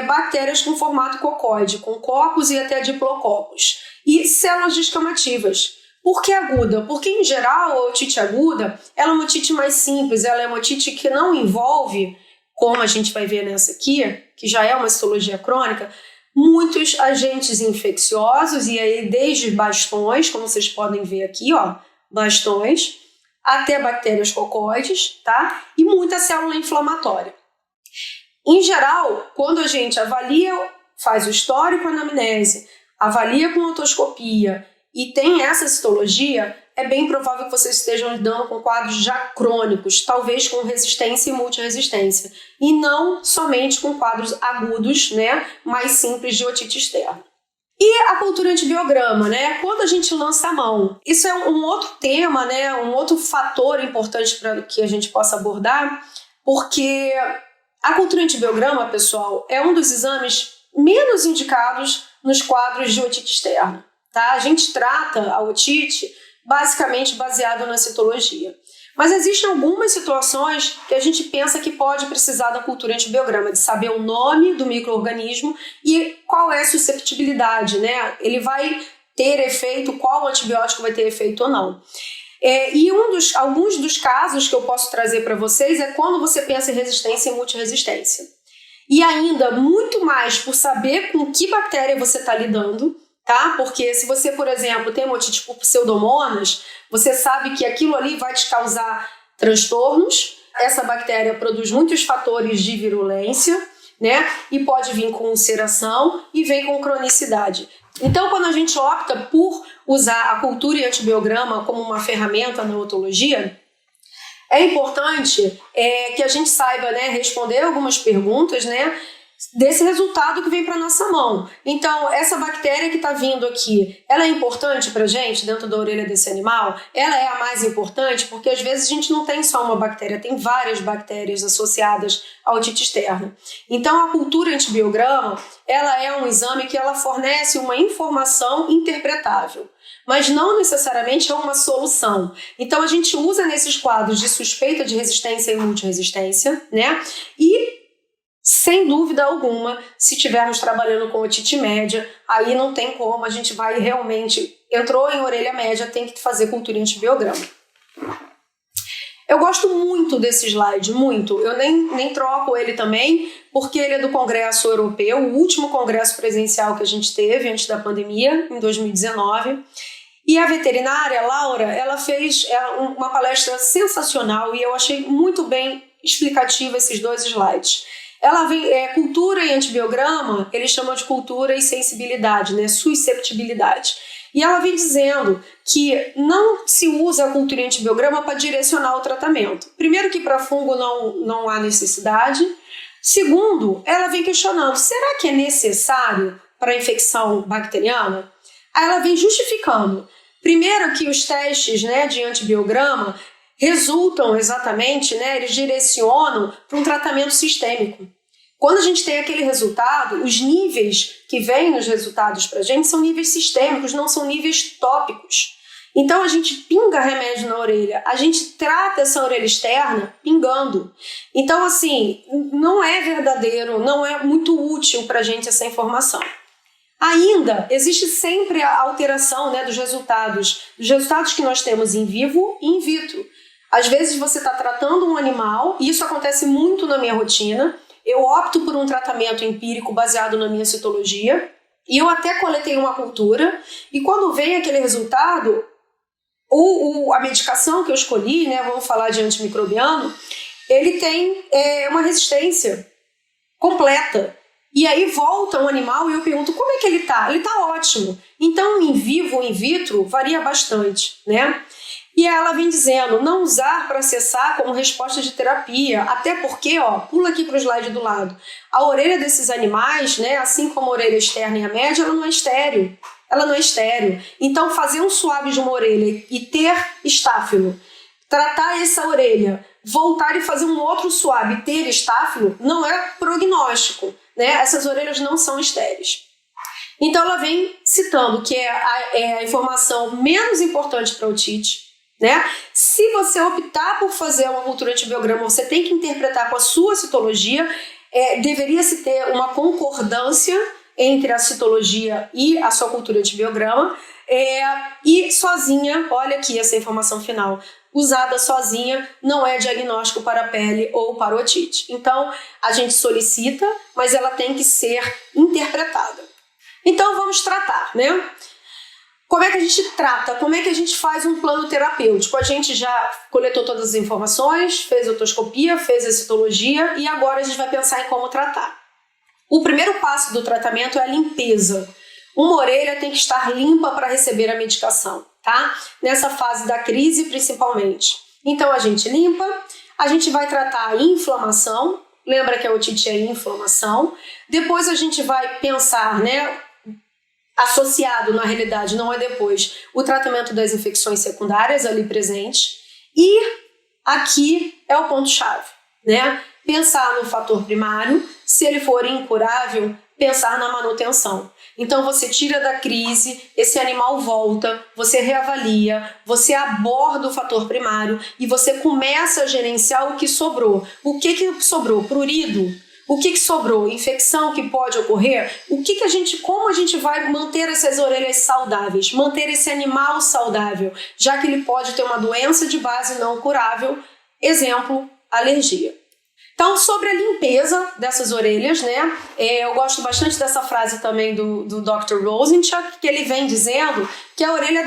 bactérias com formato cocóide, com cocos e até diplococos. E células descamativas. Por que aguda? Porque, em geral, a otite aguda ela é uma otite mais simples, ela é uma otite que não envolve, como a gente vai ver nessa aqui, que já é uma citologia crônica, muitos agentes infecciosos, e aí desde bastões, como vocês podem ver aqui, ó, bastões, até bactérias cocóides, tá? E muita célula inflamatória. Em geral, quando a gente avalia, faz o histórico anamnese, avalia com otoscopia e tem essa citologia, é bem provável que vocês estejam lidando com quadros já crônicos, talvez com resistência e multiresistência, e não somente com quadros agudos, né, mais simples de otite externa. E a cultura antibiograma, né? Quando a gente lança a mão, isso é um outro tema, né? Um outro fator importante para que a gente possa abordar, porque a cultura antibiograma, pessoal, é um dos exames menos indicados nos quadros de otite externa, tá? A gente trata a otite basicamente baseado na citologia. Mas existem algumas situações que a gente pensa que pode precisar da cultura antibiograma, de saber o nome do micro-organismo e qual é a susceptibilidade, né? Ele vai ter efeito, qual antibiótico vai ter efeito ou não. E alguns dos casos que eu posso trazer para vocês é quando você pensa em resistência e multiresistência. E ainda muito mais por saber com que bactéria você está lidando, tá? Porque se você, por exemplo, tem uma otite por pseudomonas, você sabe que aquilo ali vai te causar transtornos. Essa bactéria produz muitos fatores de virulência, né? E pode vir com ulceração e vem com cronicidade. Então, quando a gente opta por usar a cultura e antibiograma como uma ferramenta na otologia, é importante que a gente saiba, né, responder algumas perguntas, né, desse resultado que vem para nossa mão. Então, essa bactéria que está vindo aqui, ela é importante para a gente dentro da orelha desse animal? Ela é a mais importante porque às vezes a gente não tem só uma bactéria, tem várias bactérias associadas à otite externa. Então, a cultura antibiograma, ela é um exame que ela fornece uma informação interpretável, mas não necessariamente é uma solução. Então, a gente usa nesses quadros de suspeita de resistência e multiresistência, né? E sem dúvida alguma, se estivermos trabalhando com otite média, aí não tem como, a gente vai realmente, entrou em orelha média, tem que fazer cultura antibiograma. Eu gosto muito desse slide, muito. Eu nem troco ele também, porque ele é do Congresso Europeu, o último congresso presencial que a gente teve antes da pandemia, em 2019. E a veterinária, Laura, ela fez uma palestra sensacional e eu achei muito bem explicativa esses dois slides. Ela vem, cultura e antibiograma, eles chamam de cultura e sensibilidade, né? Susceptibilidade. E ela vem dizendo que não se usa a cultura e antibiograma para direcionar o tratamento. Primeiro que para fungo não há necessidade. Segundo, ela vem questionando, será que é necessário para a infecção bacteriana? Aí ela vem justificando. Primeiro que os testes, né, de antibiograma resultam exatamente, né, eles direcionam para um tratamento sistêmico. Quando a gente tem aquele resultado, os níveis que vêm nos resultados para a gente são níveis sistêmicos, não são níveis tópicos. Então a gente pinga remédio na orelha, a gente trata essa orelha externa pingando. Então, assim, não é verdadeiro, não é muito útil para a gente essa informação. Ainda existe sempre a alteração, né, dos resultados que nós temos em vivo e in vitro. Às vezes você está tratando um animal, e isso acontece muito na minha rotina, eu opto por um tratamento empírico baseado na minha citologia, e eu até coletei uma cultura, e quando vem aquele resultado, a medicação que eu escolhi, né, vamos falar de antimicrobiano, ele tem uma resistência completa. E aí volta um animal e eu pergunto, como é que ele está? Ele está ótimo. Então, em vivo ou in vitro, varia bastante, né? E ela vem dizendo, não usar para acessar como resposta de terapia, até porque, pula aqui para o slide do lado, a orelha desses animais, né, assim como a orelha externa e a média, ela não é estéril. Ela não é estéril. Então, fazer um suave de uma orelha e ter estáfilo, tratar essa orelha, voltar e fazer um outro suave e ter estáfilo, não é prognóstico, né? Essas orelhas não são estéreis. Então, ela vem citando que é a informação menos importante para a otite, né? Se você optar por fazer uma cultura antibiograma, você tem que interpretar com a sua citologia, deveria-se ter uma concordância entre a citologia e a sua cultura antibiograma, e sozinha, olha aqui essa informação final, usada sozinha não é diagnóstico para a pele ou para otite. Então, a gente solicita, mas ela tem que ser interpretada. Então, vamos tratar, né? Como é que a gente trata? Como é que a gente faz um plano terapêutico? A gente já coletou todas as informações, fez otoscopia, fez a citologia e agora a gente vai pensar em como tratar. O primeiro passo do tratamento é a limpeza. Uma orelha tem que estar limpa para receber a medicação, tá? Nessa fase da crise, principalmente. Então, a gente limpa, a gente vai tratar a inflamação. Lembra que a otite é inflamação. Depois a gente vai pensar, né? Associado, na realidade, não é depois, o tratamento das infecções secundárias ali presente. E aqui é o ponto-chave, né? Pensar no fator primário, se ele for incurável, pensar na manutenção. Então você tira da crise, esse animal volta, você reavalia, você aborda o fator primário e você começa a gerenciar o que sobrou. O que sobrou? Prurido? O que sobrou? Infecção que pode ocorrer? Como a gente vai manter essas orelhas saudáveis? Manter esse animal saudável, já que ele pode ter uma doença de base não curável, exemplo, alergia. Então, sobre a limpeza dessas orelhas, né? Eu gosto bastante dessa frase também do Dr. Rosenchuk, que ele vem dizendo que a orelha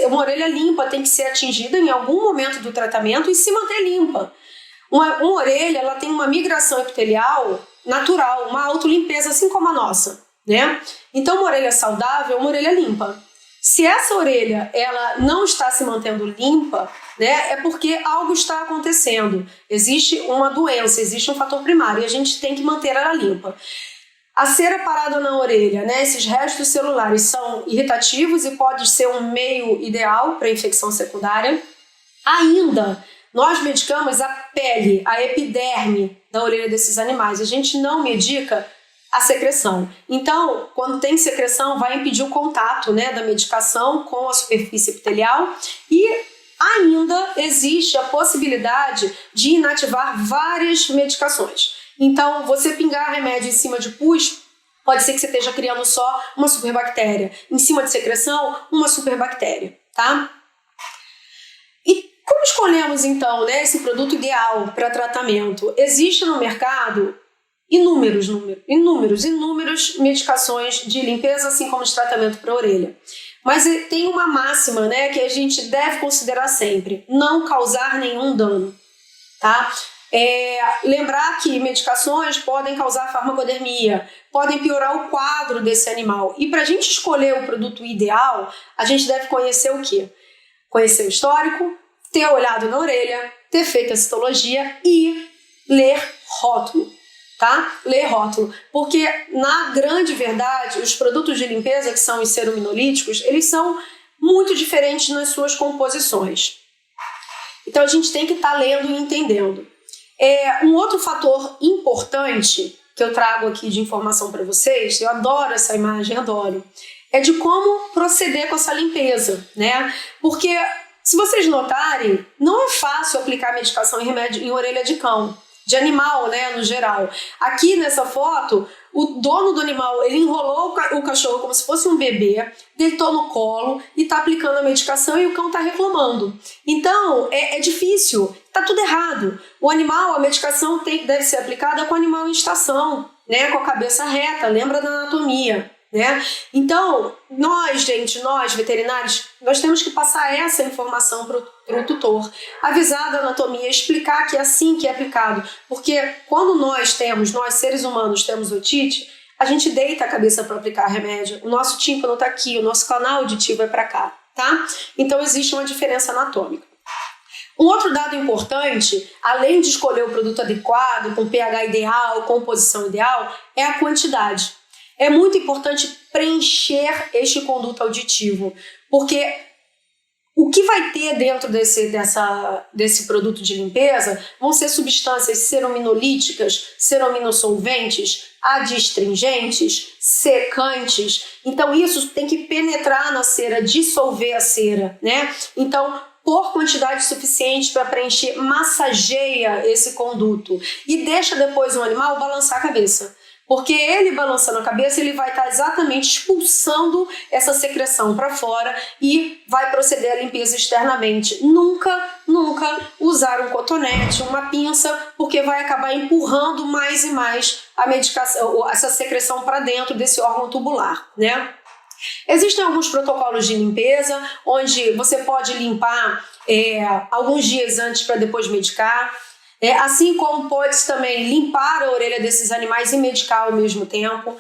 uma orelha limpa tem que ser atingida em algum momento do tratamento e se manter limpa. Uma orelha, ela tem uma migração epitelial natural, uma autolimpeza, assim como a nossa, né? Então, uma orelha saudável é uma orelha limpa. Se essa orelha ela não está se mantendo limpa, né, é porque algo está acontecendo. Existe uma doença, existe um fator primário e a gente tem que manter ela limpa. A cera parada na orelha, né, esses restos celulares são irritativos e pode ser um meio ideal para infecção secundária. Ainda, nós medicamos a pele, a epiderme da orelha desses animais. A gente não medica a secreção. Então, quando tem secreção, vai impedir o contato, né, da medicação com a superfície epitelial e ainda existe a possibilidade de inativar várias medicações. Então, você pingar remédio em cima de pus, pode ser que você esteja criando só uma superbactéria. Em cima de secreção, uma superbactéria, tá? E como escolhemos, então, né, esse produto ideal para tratamento? Existe no mercado inúmeras medicações de limpeza, assim como de tratamento para a orelha. Mas tem uma máxima, né, que a gente deve considerar sempre: não causar nenhum dano, tá? Lembrar que medicações podem causar farmacodermia, podem piorar o quadro desse animal. E para a gente escolher o produto ideal, a gente deve conhecer o quê? Conhecer o histórico, ter olhado na orelha, ter feito a citologia e ler rótulo. Tá? Ler rótulo, porque na grande verdade os produtos de limpeza, que são os ceruminolíticos, eles são muito diferentes nas suas composições. Então a gente tem que estar lendo e entendendo. Um outro fator importante que eu trago aqui de informação para vocês, eu adoro essa imagem, adoro, é de como proceder com essa limpeza, né? Porque se vocês notarem, não é fácil aplicar medicação e remédio em orelha de cão. De animal, né, no geral. Aqui nessa foto, o dono do animal, ele enrolou o cachorro como se fosse um bebê, deitou no colo e tá aplicando a medicação e o cão tá reclamando. Então, é difícil, tá tudo errado. O animal, a medicação deve ser aplicada com o animal em estação, né, com a cabeça reta, lembra da anatomia, né? Então, nós veterinários, nós temos que passar essa informação para o tutor, avisar da anatomia, explicar que é assim que é aplicado, porque quando nós seres humanos temos otite, a gente deita a cabeça para aplicar remédio, o nosso tímpano está aqui, o nosso canal auditivo é para cá, tá? Então existe uma diferença anatômica. Um outro dado importante, além de escolher o produto adequado, com pH ideal, composição ideal, é a quantidade. É muito importante preencher este conduto auditivo, porque o que vai ter dentro desse produto de limpeza vão ser substâncias cerominolíticas, cerominossolventes, adstringentes, secantes. Então isso tem que penetrar na cera, dissolver a cera, né? Então, por quantidade suficiente para preencher, massageia esse conduto e deixa depois o animal balançar a cabeça. Porque ele balançando a cabeça, ele vai estar exatamente expulsando essa secreção para fora e vai proceder à limpeza externamente. Nunca usar um cotonete, uma pinça, porque vai acabar empurrando mais e mais a medicação, essa secreção para dentro desse órgão tubular, né? Existem alguns protocolos de limpeza, onde você pode limpar alguns dias antes para depois medicar. Assim como pode também limpar a orelha desses animais e medicar ao mesmo tempo.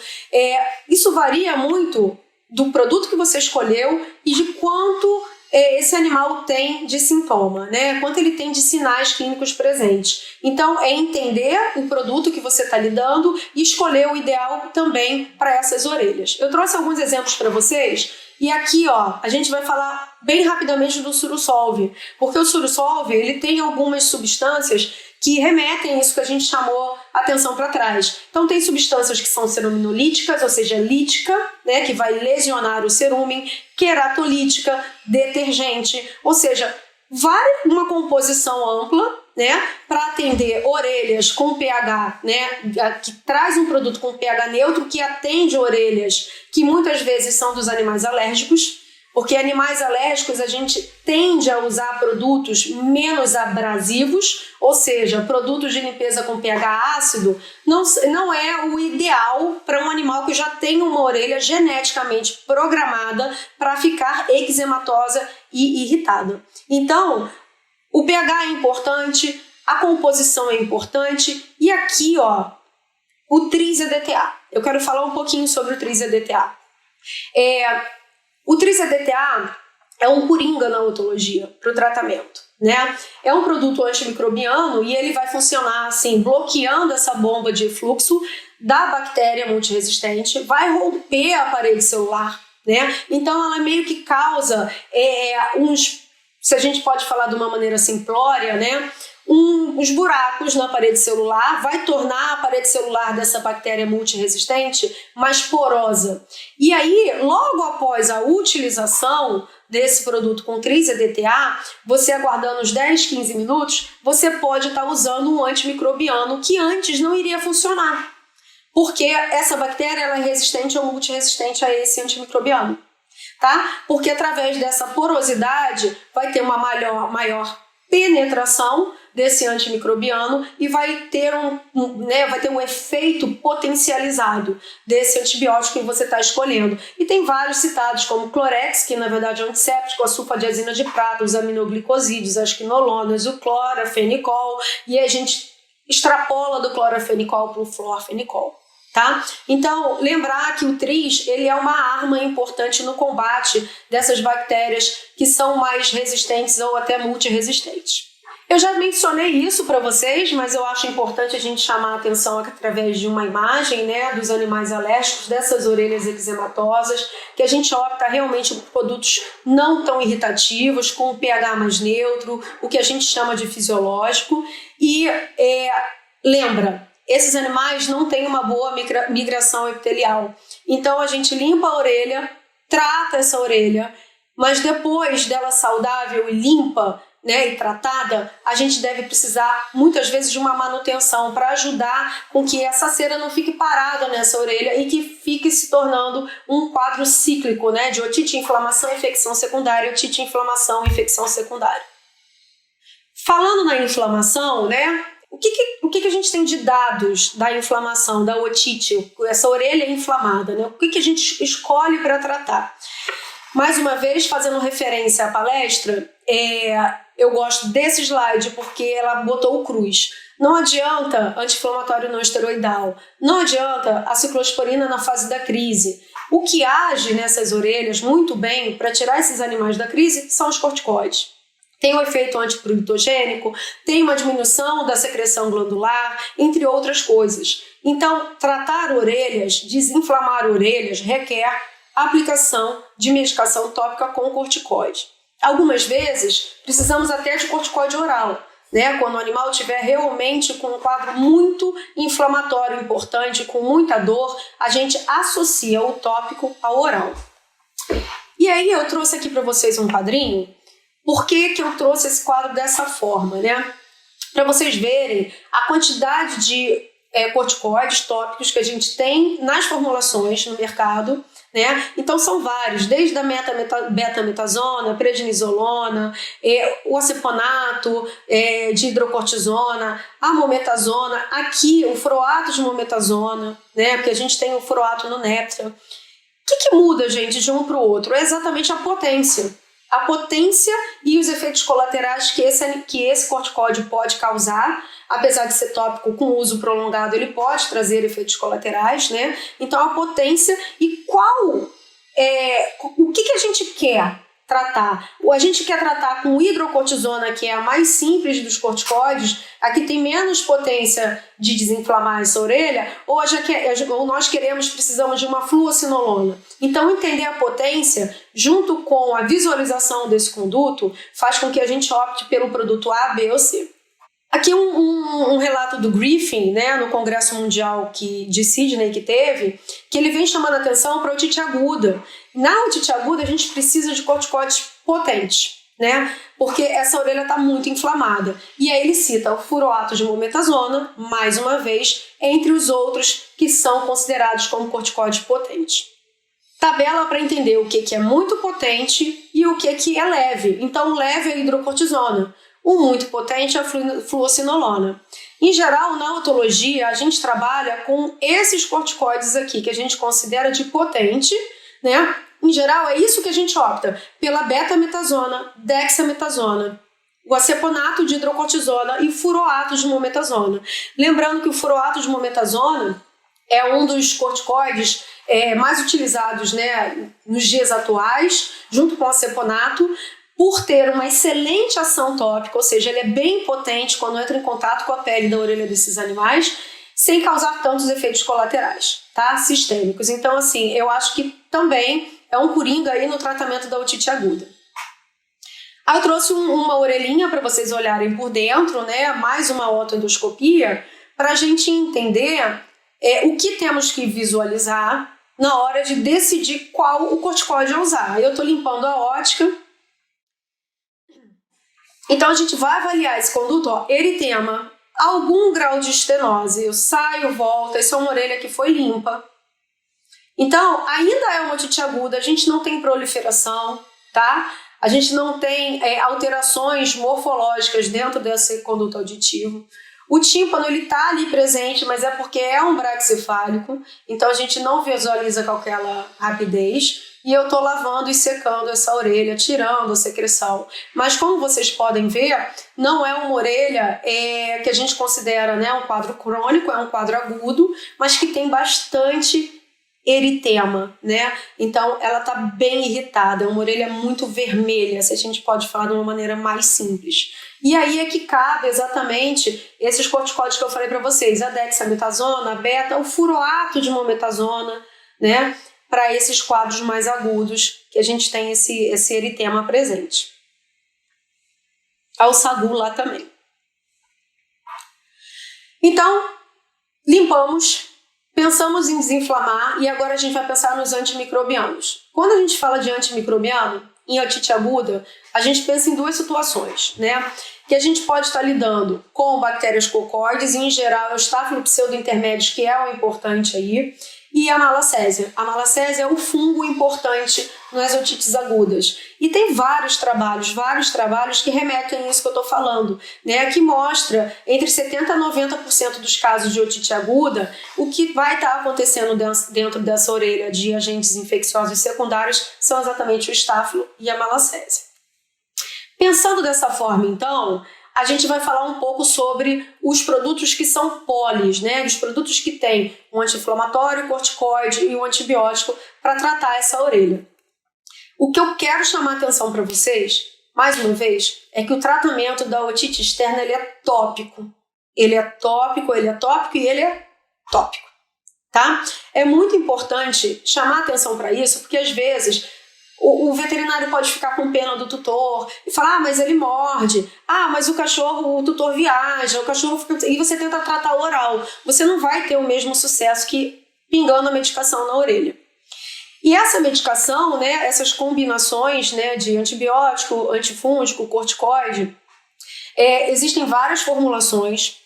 Isso varia muito do produto que você escolheu e de quanto esse animal tem de sintoma, né? Quanto ele tem de sinais clínicos presentes. Então, é entender o produto que você está lidando e escolher o ideal também para essas orelhas. Eu trouxe alguns exemplos para vocês. E aqui, ó, a gente vai falar bem rapidamente do Surusolve, porque o Surusolve, ele tem algumas substâncias que remetem a isso que a gente chamou atenção para trás. Então, tem substâncias que são ceruminolíticas, ou seja, lítica, né, que vai lesionar o cerúmen, queratolítica, detergente, ou seja, uma composição ampla, né, para atender orelhas com pH, né, que traz um produto com pH neutro, que atende orelhas que muitas vezes são dos animais alérgicos, porque animais alérgicos a gente tende a usar produtos menos abrasivos, ou seja, produtos de limpeza com pH ácido não é o ideal para um animal que já tem uma orelha geneticamente programada para ficar eczematosa e irritada. Então, o pH é importante, a composição é importante e aqui, ó, o Tris-EDTA. Eu quero falar um pouquinho sobre o Tris-EDTA. O Tris-EDTA é um coringa na otologia para o tratamento, né? É um produto antimicrobiano e ele vai funcionar assim, bloqueando essa bomba de fluxo da bactéria multiresistente, vai romper a parede celular, né? Então ela meio que causa se a gente pode falar de uma maneira simplória, né? Uns buracos na parede celular, vai tornar a parede celular dessa bactéria multiresistente mais porosa. E aí, logo após a utilização desse produto com Tris-EDTA, você aguardando uns 10, 15 minutos, você pode estar usando um antimicrobiano que antes não iria funcionar. Porque essa bactéria ela é resistente ou multiresistente a esse antimicrobiano. Tá? Porque através dessa porosidade vai ter uma maior penetração desse antimicrobiano e vai ter um efeito potencializado desse antibiótico que você está escolhendo. E tem vários citados, como Clorex, que na verdade é um antisséptico, a sulfadiazina de prata, os aminoglicosídeos, as quinolonas, o clorafenicol, e a gente extrapola do clorafenicol para o fluorfenicol. Tá? Então, lembrar que o Tris ele é uma arma importante no combate dessas bactérias que são mais resistentes ou até multiresistentes. Eu já mencionei isso para vocês, mas eu acho importante a gente chamar a atenção através de uma imagem, né, dos animais alérgicos, dessas orelhas eczematosas, que a gente opta realmente por produtos não tão irritativos, com um pH mais neutro, o que a gente chama de fisiológico. E lembra, esses animais não têm uma boa migração epitelial. Então a gente limpa a orelha, trata essa orelha, mas depois dela saudável e limpa, né, e tratada, a gente deve precisar muitas vezes de uma manutenção para ajudar com que essa cera não fique parada nessa orelha e que fique se tornando um quadro cíclico, né, de otite, inflamação, infecção secundária, otite, inflamação, infecção secundária. Falando na inflamação, né, o que a gente tem de dados da inflamação, da otite, essa orelha inflamada, né? O que a gente escolhe para tratar? Mais uma vez, fazendo referência à palestra, eu gosto desse slide porque ela botou o cruz. Não adianta anti-inflamatório não esteroidal, não adianta a ciclosporina na fase da crise. O que age nessas orelhas muito bem para tirar esses animais da crise são os corticoides. tem um efeito antiprurigogênico, tem uma diminuição da secreção glandular, entre outras coisas. Então, tratar orelhas, desinflamar orelhas, requer aplicação de medicação tópica com corticoide. Algumas vezes, precisamos até de corticoide oral, né? Quando o animal estiver realmente com um quadro muito inflamatório importante, com muita dor, a gente associa o tópico ao oral. E aí eu trouxe aqui para vocês um quadrinho. Por que eu trouxe esse quadro dessa forma, né? Para vocês verem a quantidade de corticoides tópicos que a gente tem nas formulações no mercado, né? Então são vários, desde a betametasona, prednisolona, o aceponato de hidrocortisona, a mometasona, aqui o furoato de mometasona, né? Porque a gente tem o furoato no Neptra. O que muda, gente, de um para o outro? É exatamente a potência. A potência e os efeitos colaterais que esse corticoide pode causar, apesar de ser tópico com uso prolongado, ele pode trazer efeitos colaterais, né? Então, a potência e o que a gente quer tratar? A gente quer tratar com hidrocortisona, que é a mais simples dos corticoides, a que tem menos potência de desinflamar essa orelha, ou nós precisamos de uma fluocinolona. Então, entender a potência, junto com a visualização desse conduto, faz com que a gente opte pelo produto A, B ou C. Aqui um relato do Griffin, né, no Congresso Mundial de Sydney que teve, que ele vem chamando a atenção para a otite aguda. Na otite aguda, a gente precisa de corticoides potentes, né, porque essa orelha está muito inflamada. E aí ele cita o furoato de mometasona, mais uma vez, entre os outros que são considerados como corticoides potentes. Tabela para entender o que é muito potente e o que é leve. Então, leve é a hidrocortisona. O muito potente é a fluocinolona. Em geral, na otologia, a gente trabalha com esses corticoides aqui, que a gente considera de potente, né? Em geral, é isso que a gente opta, pela betametasona, dexametasona, o aceponato de hidrocortisona e furoato de mometasona. Lembrando que o furoato de mometasona é um dos corticoides mais utilizados, né, nos dias atuais, junto com o aceponato, por ter uma excelente ação tópica, ou seja, ele é bem potente quando entra em contato com a pele da orelha desses animais, sem causar tantos efeitos colaterais, tá? Sistêmicos. Então, assim, eu acho que também é um coringa aí no tratamento da otite aguda. Aí eu trouxe uma orelhinha para vocês olharem por dentro, né? Mais uma otoendoscopia, para a gente entender o que temos que visualizar na hora de decidir qual o corticoide a usar. Eu estou limpando a ótica. Então, a gente vai avaliar esse conduto, ó, eritema, algum grau de estenose, eu saio, volto, essa é uma orelha que foi limpa. Então, ainda é uma otite aguda, a gente não tem proliferação, tá? A gente não tem alterações morfológicas dentro desse conduto auditivo. O tímpano, ele tá ali presente, mas é porque é um braquicefálico, então a gente não visualiza com aquela rapidez. E eu estou lavando e secando essa orelha, tirando a secreção. Mas como vocês podem ver, não é uma orelha que a gente considera, né, um quadro crônico, é um quadro agudo, mas que tem bastante eritema, né? Então ela está bem irritada, é uma orelha muito vermelha, se a gente pode falar de uma maneira mais simples. E aí é que cabe exatamente esses corticoides que eu falei para vocês, a dexametasona, a beta, o furoato de mometasona, né? Para esses quadros mais agudos que a gente tem esse eritema presente. Ao sagu lá também. Então, limpamos, pensamos em desinflamar e agora a gente vai pensar nos antimicrobianos. Quando a gente fala de antimicrobiano, em otite aguda, a gente pensa em duas situações, né? Que a gente pode estar lidando com bactérias cocoides, e em geral é o Staphylococcus pseudointermédios, que é o importante aí, e a malacésia. A malacésia é um fungo importante nas otites agudas. E tem vários trabalhos que remetem a isso que eu estou falando, né? Que mostra entre 70% a 90% dos casos de otite aguda, o que vai estar acontecendo dentro dessa orelha de agentes infecciosos secundários são exatamente o estáfilo e a malacésia. Pensando dessa forma, então, a gente vai falar um pouco sobre os produtos que são polis, né? Os produtos que têm um anti-inflamatório, corticoide e um antibiótico para tratar essa orelha. O que eu quero chamar a atenção para vocês mais uma vez, é que o tratamento da otite externa ele é tópico. Ele é tópico e ele é tópico. Tá? É muito importante chamar atenção para isso, porque às vezes o veterinário pode ficar com pena do tutor e falar, mas ele morde, mas o tutor viaja, o cachorro fica... E você tenta tratar oral. Você não vai ter o mesmo sucesso que pingando a medicação na orelha. E essa medicação, né, essas combinações, né, de antibiótico, antifúngico, corticoide, existem várias formulações.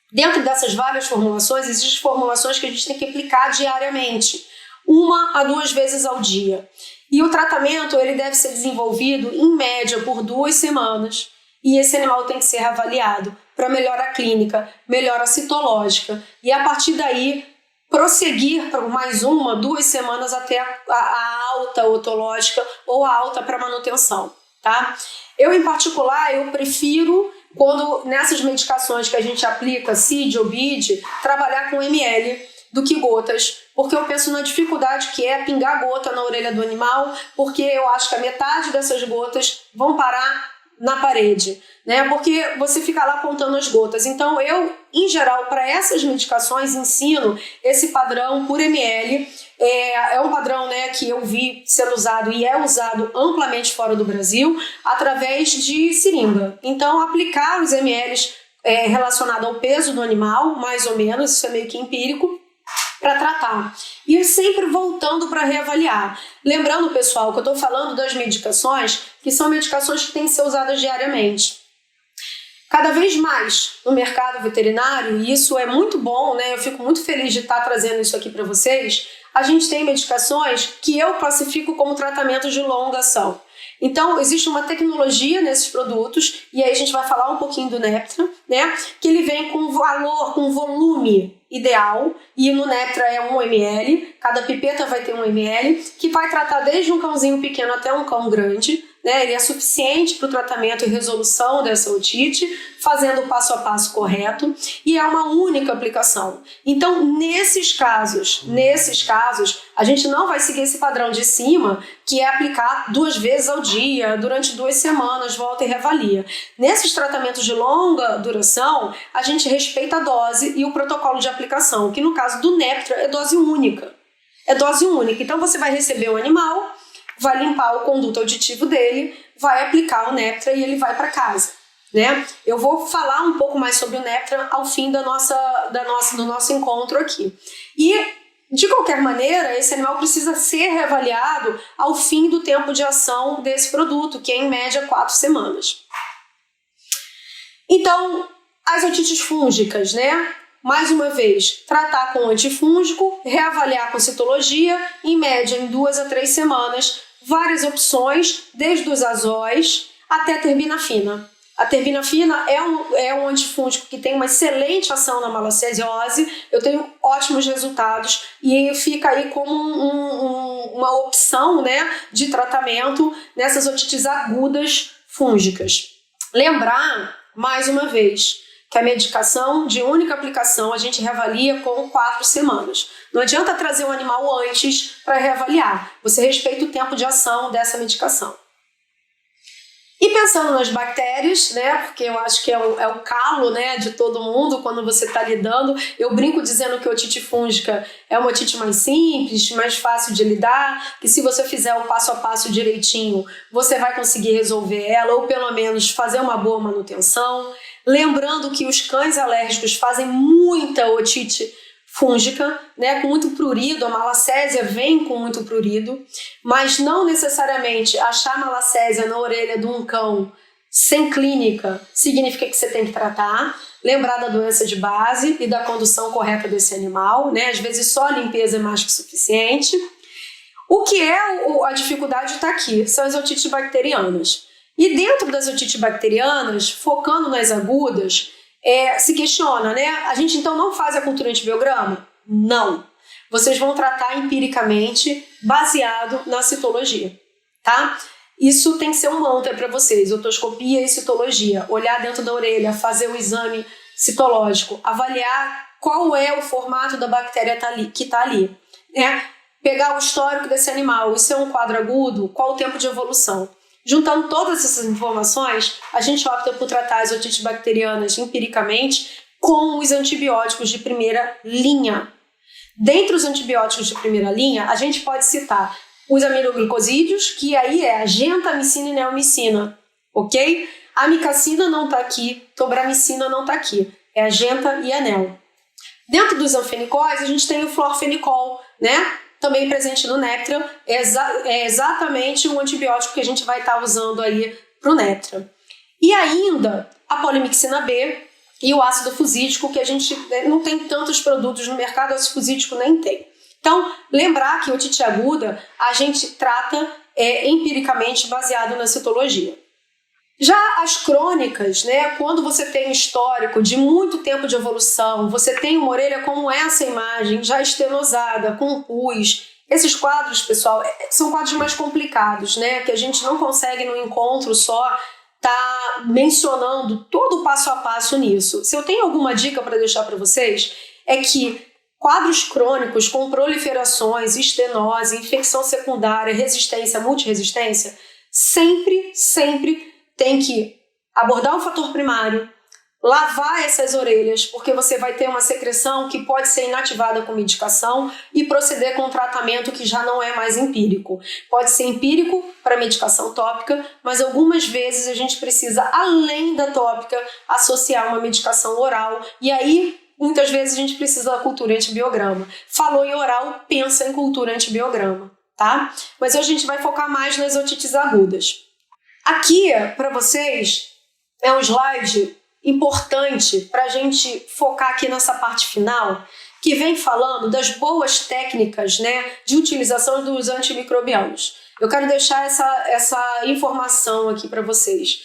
Dentro dessas várias formulações, existem formulações que a gente tem que aplicar diariamente, 1 a 2 vezes ao dia. E o tratamento ele deve ser desenvolvido, em média, por 2 semanas. E esse animal tem que ser avaliado para melhora clínica, melhora citológica. E a partir daí, prosseguir por mais 1, 2 semanas até a alta otológica ou a alta para manutenção. Tá? Eu, em particular, eu prefiro, quando nessas medicações que a gente aplica, CID ou BID, trabalhar com ml do que gotas, porque eu penso na dificuldade que é pingar gota na orelha do animal, porque eu acho que a metade dessas gotas vão parar na parede, né? Porque você fica lá contando as gotas. Então eu, em geral, para essas medicações ensino esse padrão por ml. É um padrão, né, que eu vi sendo usado e é usado amplamente fora do Brasil através de seringa. Então aplicar os ml relacionado ao peso do animal, mais ou menos, isso é meio que empírico, para tratar. E sempre voltando para reavaliar. Lembrando, pessoal, que eu estou falando das medicações que são medicações que têm que ser usadas diariamente. Cada vez mais no mercado veterinário, e isso é muito bom, né? Eu fico muito feliz de estar trazendo isso aqui para vocês. A gente tem medicações que eu classifico como tratamentos de longa ação. Então, existe uma tecnologia nesses produtos, e aí a gente vai falar um pouquinho do Neptra, né? Que ele vem com valor, com volume ideal, e no Neptra é 1 ml, cada pipeta vai ter 1 ml, que vai tratar desde um cãozinho pequeno até um cão grande, né? Ele é suficiente para o tratamento e resolução dessa otite, fazendo o passo a passo correto, e é uma única aplicação. Então, nesses casos, a gente não vai seguir esse padrão de cima, que é aplicar 2 vezes ao dia, durante 2 semanas, volta e reavalia. Nesses tratamentos de longa duração, a gente respeita a dose e o protocolo de aplicação, que no caso do Neptra é dose única. É dose única. Então, você vai receber o animal, vai limpar o conduto auditivo dele, vai aplicar o Neptra e ele vai para casa, né? Eu vou falar um pouco mais sobre o Neptra ao fim do nosso encontro aqui. E, de qualquer maneira, esse animal precisa ser reavaliado ao fim do tempo de ação desse produto, que é em média 4 semanas. Então, as otites fúngicas, né? Mais uma vez, tratar com antifúngico, reavaliar com citologia, em média em 2 a 3 semanas, várias opções, desde os azóis até a terbinafina. A terbinafina é um antifúngico que tem uma excelente ação na malacesiose, eu tenho ótimos resultados e fica aí como uma opção, né, de tratamento nessas otites agudas fúngicas. Lembrar, mais uma vez, que a medicação de única aplicação a gente reavalia com 4 semanas. Não adianta trazer o animal antes para reavaliar. Você respeita o tempo de ação dessa medicação. E pensando nas bactérias, né, porque eu acho que é o calo, né, de todo mundo quando você está lidando. Eu brinco dizendo que a otite fúngica é uma otite mais simples, mais fácil de lidar, que se você fizer o passo a passo direitinho, você vai conseguir resolver ela, ou pelo menos fazer uma boa manutenção. Lembrando que os cães alérgicos fazem muita otite fúngica, né, com muito prurido, a malacésia vem com muito prurido, mas não necessariamente achar malacésia na orelha de um cão sem clínica significa que você tem que tratar. Lembrar da doença de base e da condução correta desse animal, né? Às vezes só a limpeza é mais que suficiente. O que é a dificuldade está aqui, são as otites bacterianas. E dentro das otites bacterianas, focando nas agudas, se questiona, né? A gente então não faz a cultura antibiograma? Não. Vocês vão tratar empiricamente, baseado na citologia, tá? Isso tem que ser um mantra para vocês, otoscopia e citologia. Olhar dentro da orelha, fazer o exame citológico, avaliar qual é o formato da bactéria que está ali, né? Pegar o histórico desse animal, isso é um quadro agudo, qual o tempo de evolução? Juntando todas essas informações, a gente opta por tratar as otites bacterianas empiricamente com os antibióticos de primeira linha. Dentre os antibióticos de primeira linha, a gente pode citar os aminoglicosídeos, que aí é a gentamicina e neomicina, ok? A amicacina não está aqui, tobramicina não está aqui, é a genta e a neo. Dentro dos anfenicóis, a gente tem o florfenicol, né? Também presente no Neptran, é exatamente o antibiótico que a gente vai estar usando aí para o Neptran. E ainda a polimixina B e o ácido fusídico, que a gente não tem tantos produtos no mercado, o ácido fusídico nem tem. Então, lembrar que otite aguda a gente trata empiricamente baseado na citologia. Já as crônicas, né, quando você tem um histórico de muito tempo de evolução, você tem uma orelha como essa imagem, já estenosada, com pus. Esses quadros, pessoal, são quadros mais complicados, né, que a gente não consegue no encontro só tá mencionando todo o passo a passo nisso. Se eu tenho alguma dica para deixar para vocês, é que quadros crônicos com proliferações, estenose, infecção secundária, resistência, multiresistência, sempre tem que abordar o fator primário, lavar essas orelhas, porque você vai ter uma secreção que pode ser inativada com medicação e proceder com um tratamento que já não é mais empírico. Pode ser empírico para medicação tópica, mas algumas vezes a gente precisa, além da tópica, associar uma medicação oral. E aí, muitas vezes a gente precisa da cultura antibiograma. Falou em oral, pensa em cultura antibiograma, tá? Mas hoje a gente vai focar mais nas otites agudas. Aqui, para vocês, é um slide importante para a gente focar aqui nessa parte final, que vem falando das boas técnicas, né, de utilização dos antimicrobianos. Eu quero deixar essa informação aqui para vocês.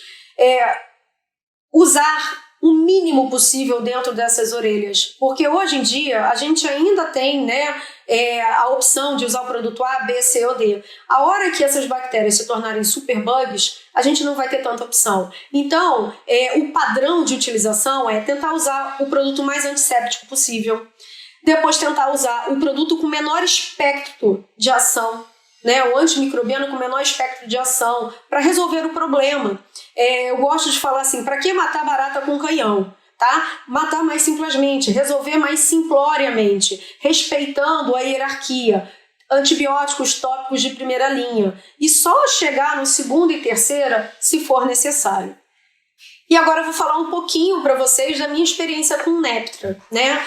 Usar o mínimo possível dentro dessas orelhas, porque hoje em dia a gente ainda tem, né, a opção de usar o produto A, B, C ou D. A hora que essas bactérias se tornarem superbugs, a gente não vai ter tanta opção. Então, o padrão de utilização é tentar usar o produto mais antisséptico possível, depois tentar usar o produto com menor espectro de ação, né, o antimicrobiano com menor espectro de ação, para resolver o problema. Eu gosto de falar assim, para que matar barata com canhão? Tá? Matar mais simplesmente, resolver mais simploriamente, respeitando a hierarquia, antibióticos tópicos de primeira linha, e só chegar no segunda e terceira se for necessário. E agora eu vou falar um pouquinho para vocês da minha experiência com o Neptran, né?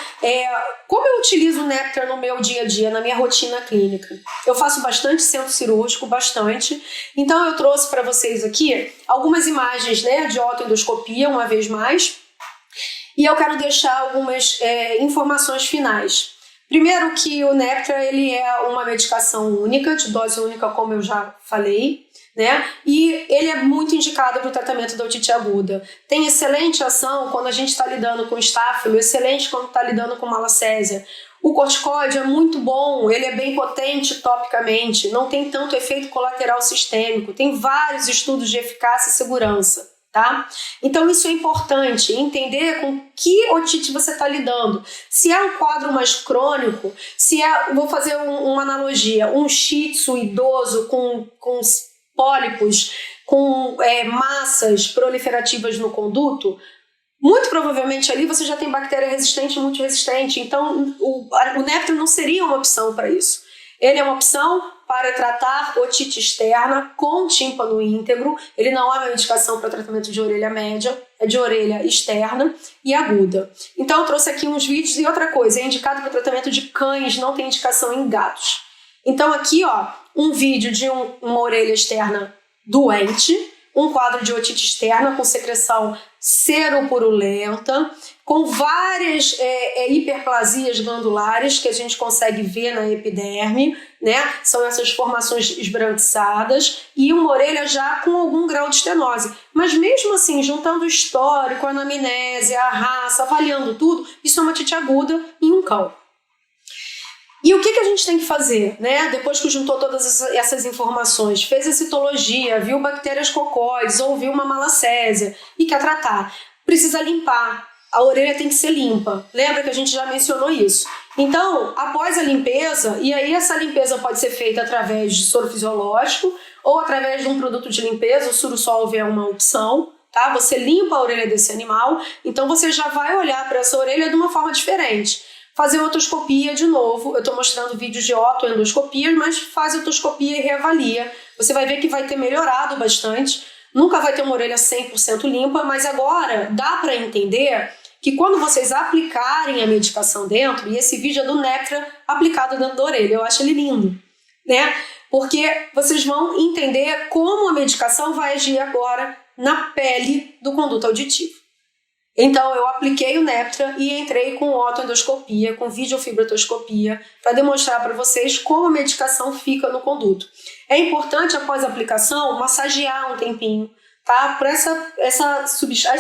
Como eu utilizo o Neptran no meu dia a dia, na minha rotina clínica? Eu faço bastante centro cirúrgico, bastante. Então eu trouxe para vocês aqui algumas imagens, né, de autoendoscopia, uma vez mais. E eu quero deixar algumas informações finais. Primeiro que o Neptran ele é uma medicação única, de dose única, como eu já falei, né? E ele é muito indicado para o tratamento da otite aguda. Tem excelente ação quando a gente está lidando com estáfilo, excelente quando está lidando com malacésia. O corticoide é muito bom, ele é bem potente topicamente, não tem tanto efeito colateral sistêmico, tem vários estudos de eficácia e segurança, tá? Então isso é importante, entender com que otite você está lidando. Se é um quadro mais crônico, vou fazer uma analogia, um shih tzu idoso com pólipos, com massas proliferativas no conduto, muito provavelmente ali você já tem bactéria resistente e multiresistente, então o Neptran não seria uma opção para isso. Ele é uma opção para tratar otite externa com tímpano íntegro, ele não é uma indicação para tratamento de orelha média, é de orelha externa e aguda. Então eu trouxe aqui uns vídeos e outra coisa, é indicado para tratamento de cães, não tem indicação em gatos. Então aqui, ó, um vídeo de uma orelha externa doente, um quadro de otite externa com secreção seropurulenta, com várias hiperplasias glandulares que a gente consegue ver na epiderme, né? São essas formações esbranquiçadas, e uma orelha já com algum grau de estenose. Mas mesmo assim, juntando o histórico, a anamnese, a raça, avaliando tudo, isso é uma otite aguda em um cão. E o que a gente tem que fazer, né? Depois que juntou todas essas informações, fez a citologia, viu bactérias cocóides, ou viu uma malacésia e quer tratar, precisa limpar. A orelha tem que ser limpa. Lembra que a gente já mencionou isso? Então, após a limpeza, e aí essa limpeza pode ser feita através de soro fisiológico ou através de um produto de limpeza, o Surosolve é uma opção, tá? Você limpa a orelha desse animal, então você já vai olhar para essa orelha de uma forma diferente. Fazer otoscopia de novo, eu estou mostrando vídeos de otoendoscopia, mas faz otoscopia e reavalia. Você vai ver que vai ter melhorado bastante, nunca vai ter uma orelha 100% limpa, mas agora dá para entender que quando vocês aplicarem a medicação dentro, e esse vídeo é do Nectra aplicado dentro da orelha, eu acho ele lindo, né? Porque vocês vão entender como a medicação vai agir agora na pele do conduto auditivo. Então, eu apliquei o Nectra e entrei com otoendoscopia, com videofibrontoscopia, para demonstrar para vocês como a medicação fica no conduto. É importante, após a aplicação, massagear um tempinho, tá? Para as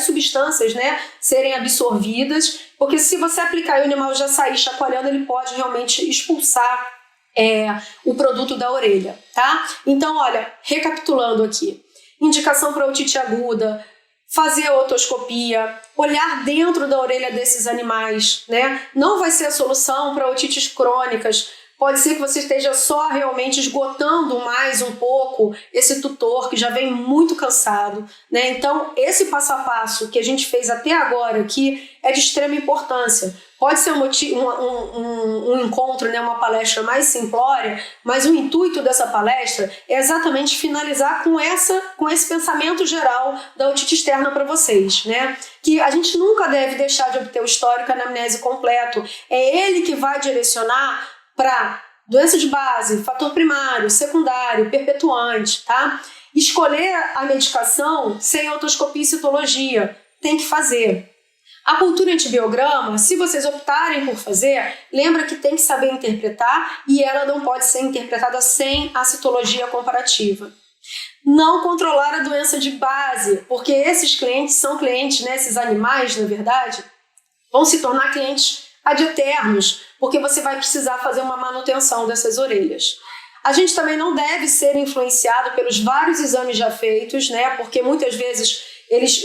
substâncias, né, serem absorvidas, porque se você aplicar e o animal já sair chacoalhando, ele pode realmente expulsar o produto da orelha, tá? Então, olha, recapitulando aqui, indicação para otite aguda, fazer a otoscopia, olhar dentro da orelha desses animais, né? Não vai ser a solução para otites crônicas. Pode ser que você esteja só realmente esgotando mais um pouco esse tutor que já vem muito cansado, né? Então, esse passo a passo que a gente fez até agora aqui é de extrema importância. Pode ser um encontro, né, uma palestra mais simplória, mas o intuito dessa palestra é exatamente finalizar com esse pensamento geral da otite externa para vocês, né? Que a gente nunca deve deixar de obter o histórico anamnese completo. É ele que vai direcionar para doença de base, fator primário, secundário, perpetuante, tá? Escolher a medicação sem otoscopia e citologia, tem que fazer. A cultura antibiograma, se vocês optarem por fazer, lembra que tem que saber interpretar e ela não pode ser interpretada sem a citologia comparativa. Não controlar a doença de base, porque esses clientes são clientes, né, esses animais, na verdade, vão se tornar clientes ad eternos, porque você vai precisar fazer uma manutenção dessas orelhas. A gente também não deve ser influenciado pelos vários exames já feitos, né, porque muitas vezes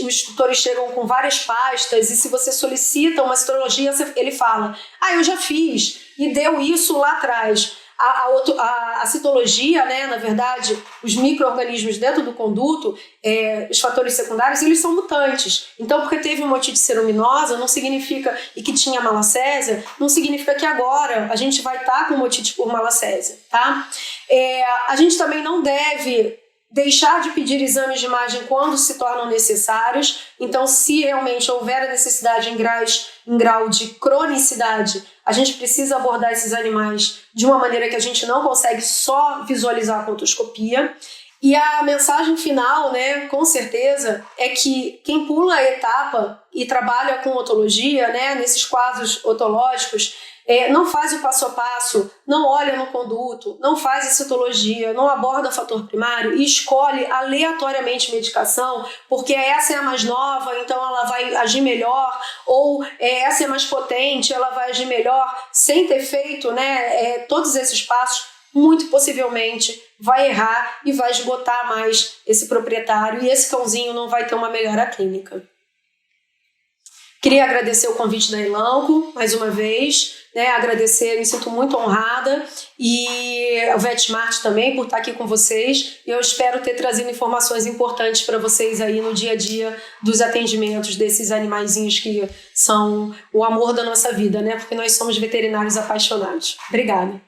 os tutores chegam com várias pastas e se você solicita uma citologia, ele fala, eu já fiz e deu isso lá atrás. A citologia, né, na verdade, os micro-organismos dentro do conduto, os fatores secundários, eles são mutantes. Então, porque teve uma otite ceruminosa, não significa, e que tinha malacésia, não significa que agora a gente vai estar com uma otite por malacésia, tá? A gente também não deve deixar de pedir exames de imagem quando se tornam necessários. Então, se realmente houver a necessidade em grau de cronicidade, a gente precisa abordar esses animais de uma maneira que a gente não consegue só visualizar com otoscopia. E a mensagem final, né, com certeza, é que quem pula a etapa e trabalha com otologia, né, nesses quadros otológicos, não faz o passo a passo, não olha no conduto, não faz a citologia, não aborda fator primário e escolhe aleatoriamente medicação, porque essa é a mais nova, então ela vai agir melhor, ou essa é mais potente, ela vai agir melhor, sem ter feito, né, todos esses passos, muito possivelmente vai errar e vai esgotar mais esse proprietário e esse cãozinho não vai ter uma melhora clínica. Queria agradecer o convite da Elanco, mais uma vez, né, agradecer, me sinto muito honrada, e o VetSmart também por estar aqui com vocês, e eu espero ter trazido informações importantes para vocês aí no dia a dia dos atendimentos desses animaizinhos que são o amor da nossa vida, né, porque nós somos veterinários apaixonados. Obrigada.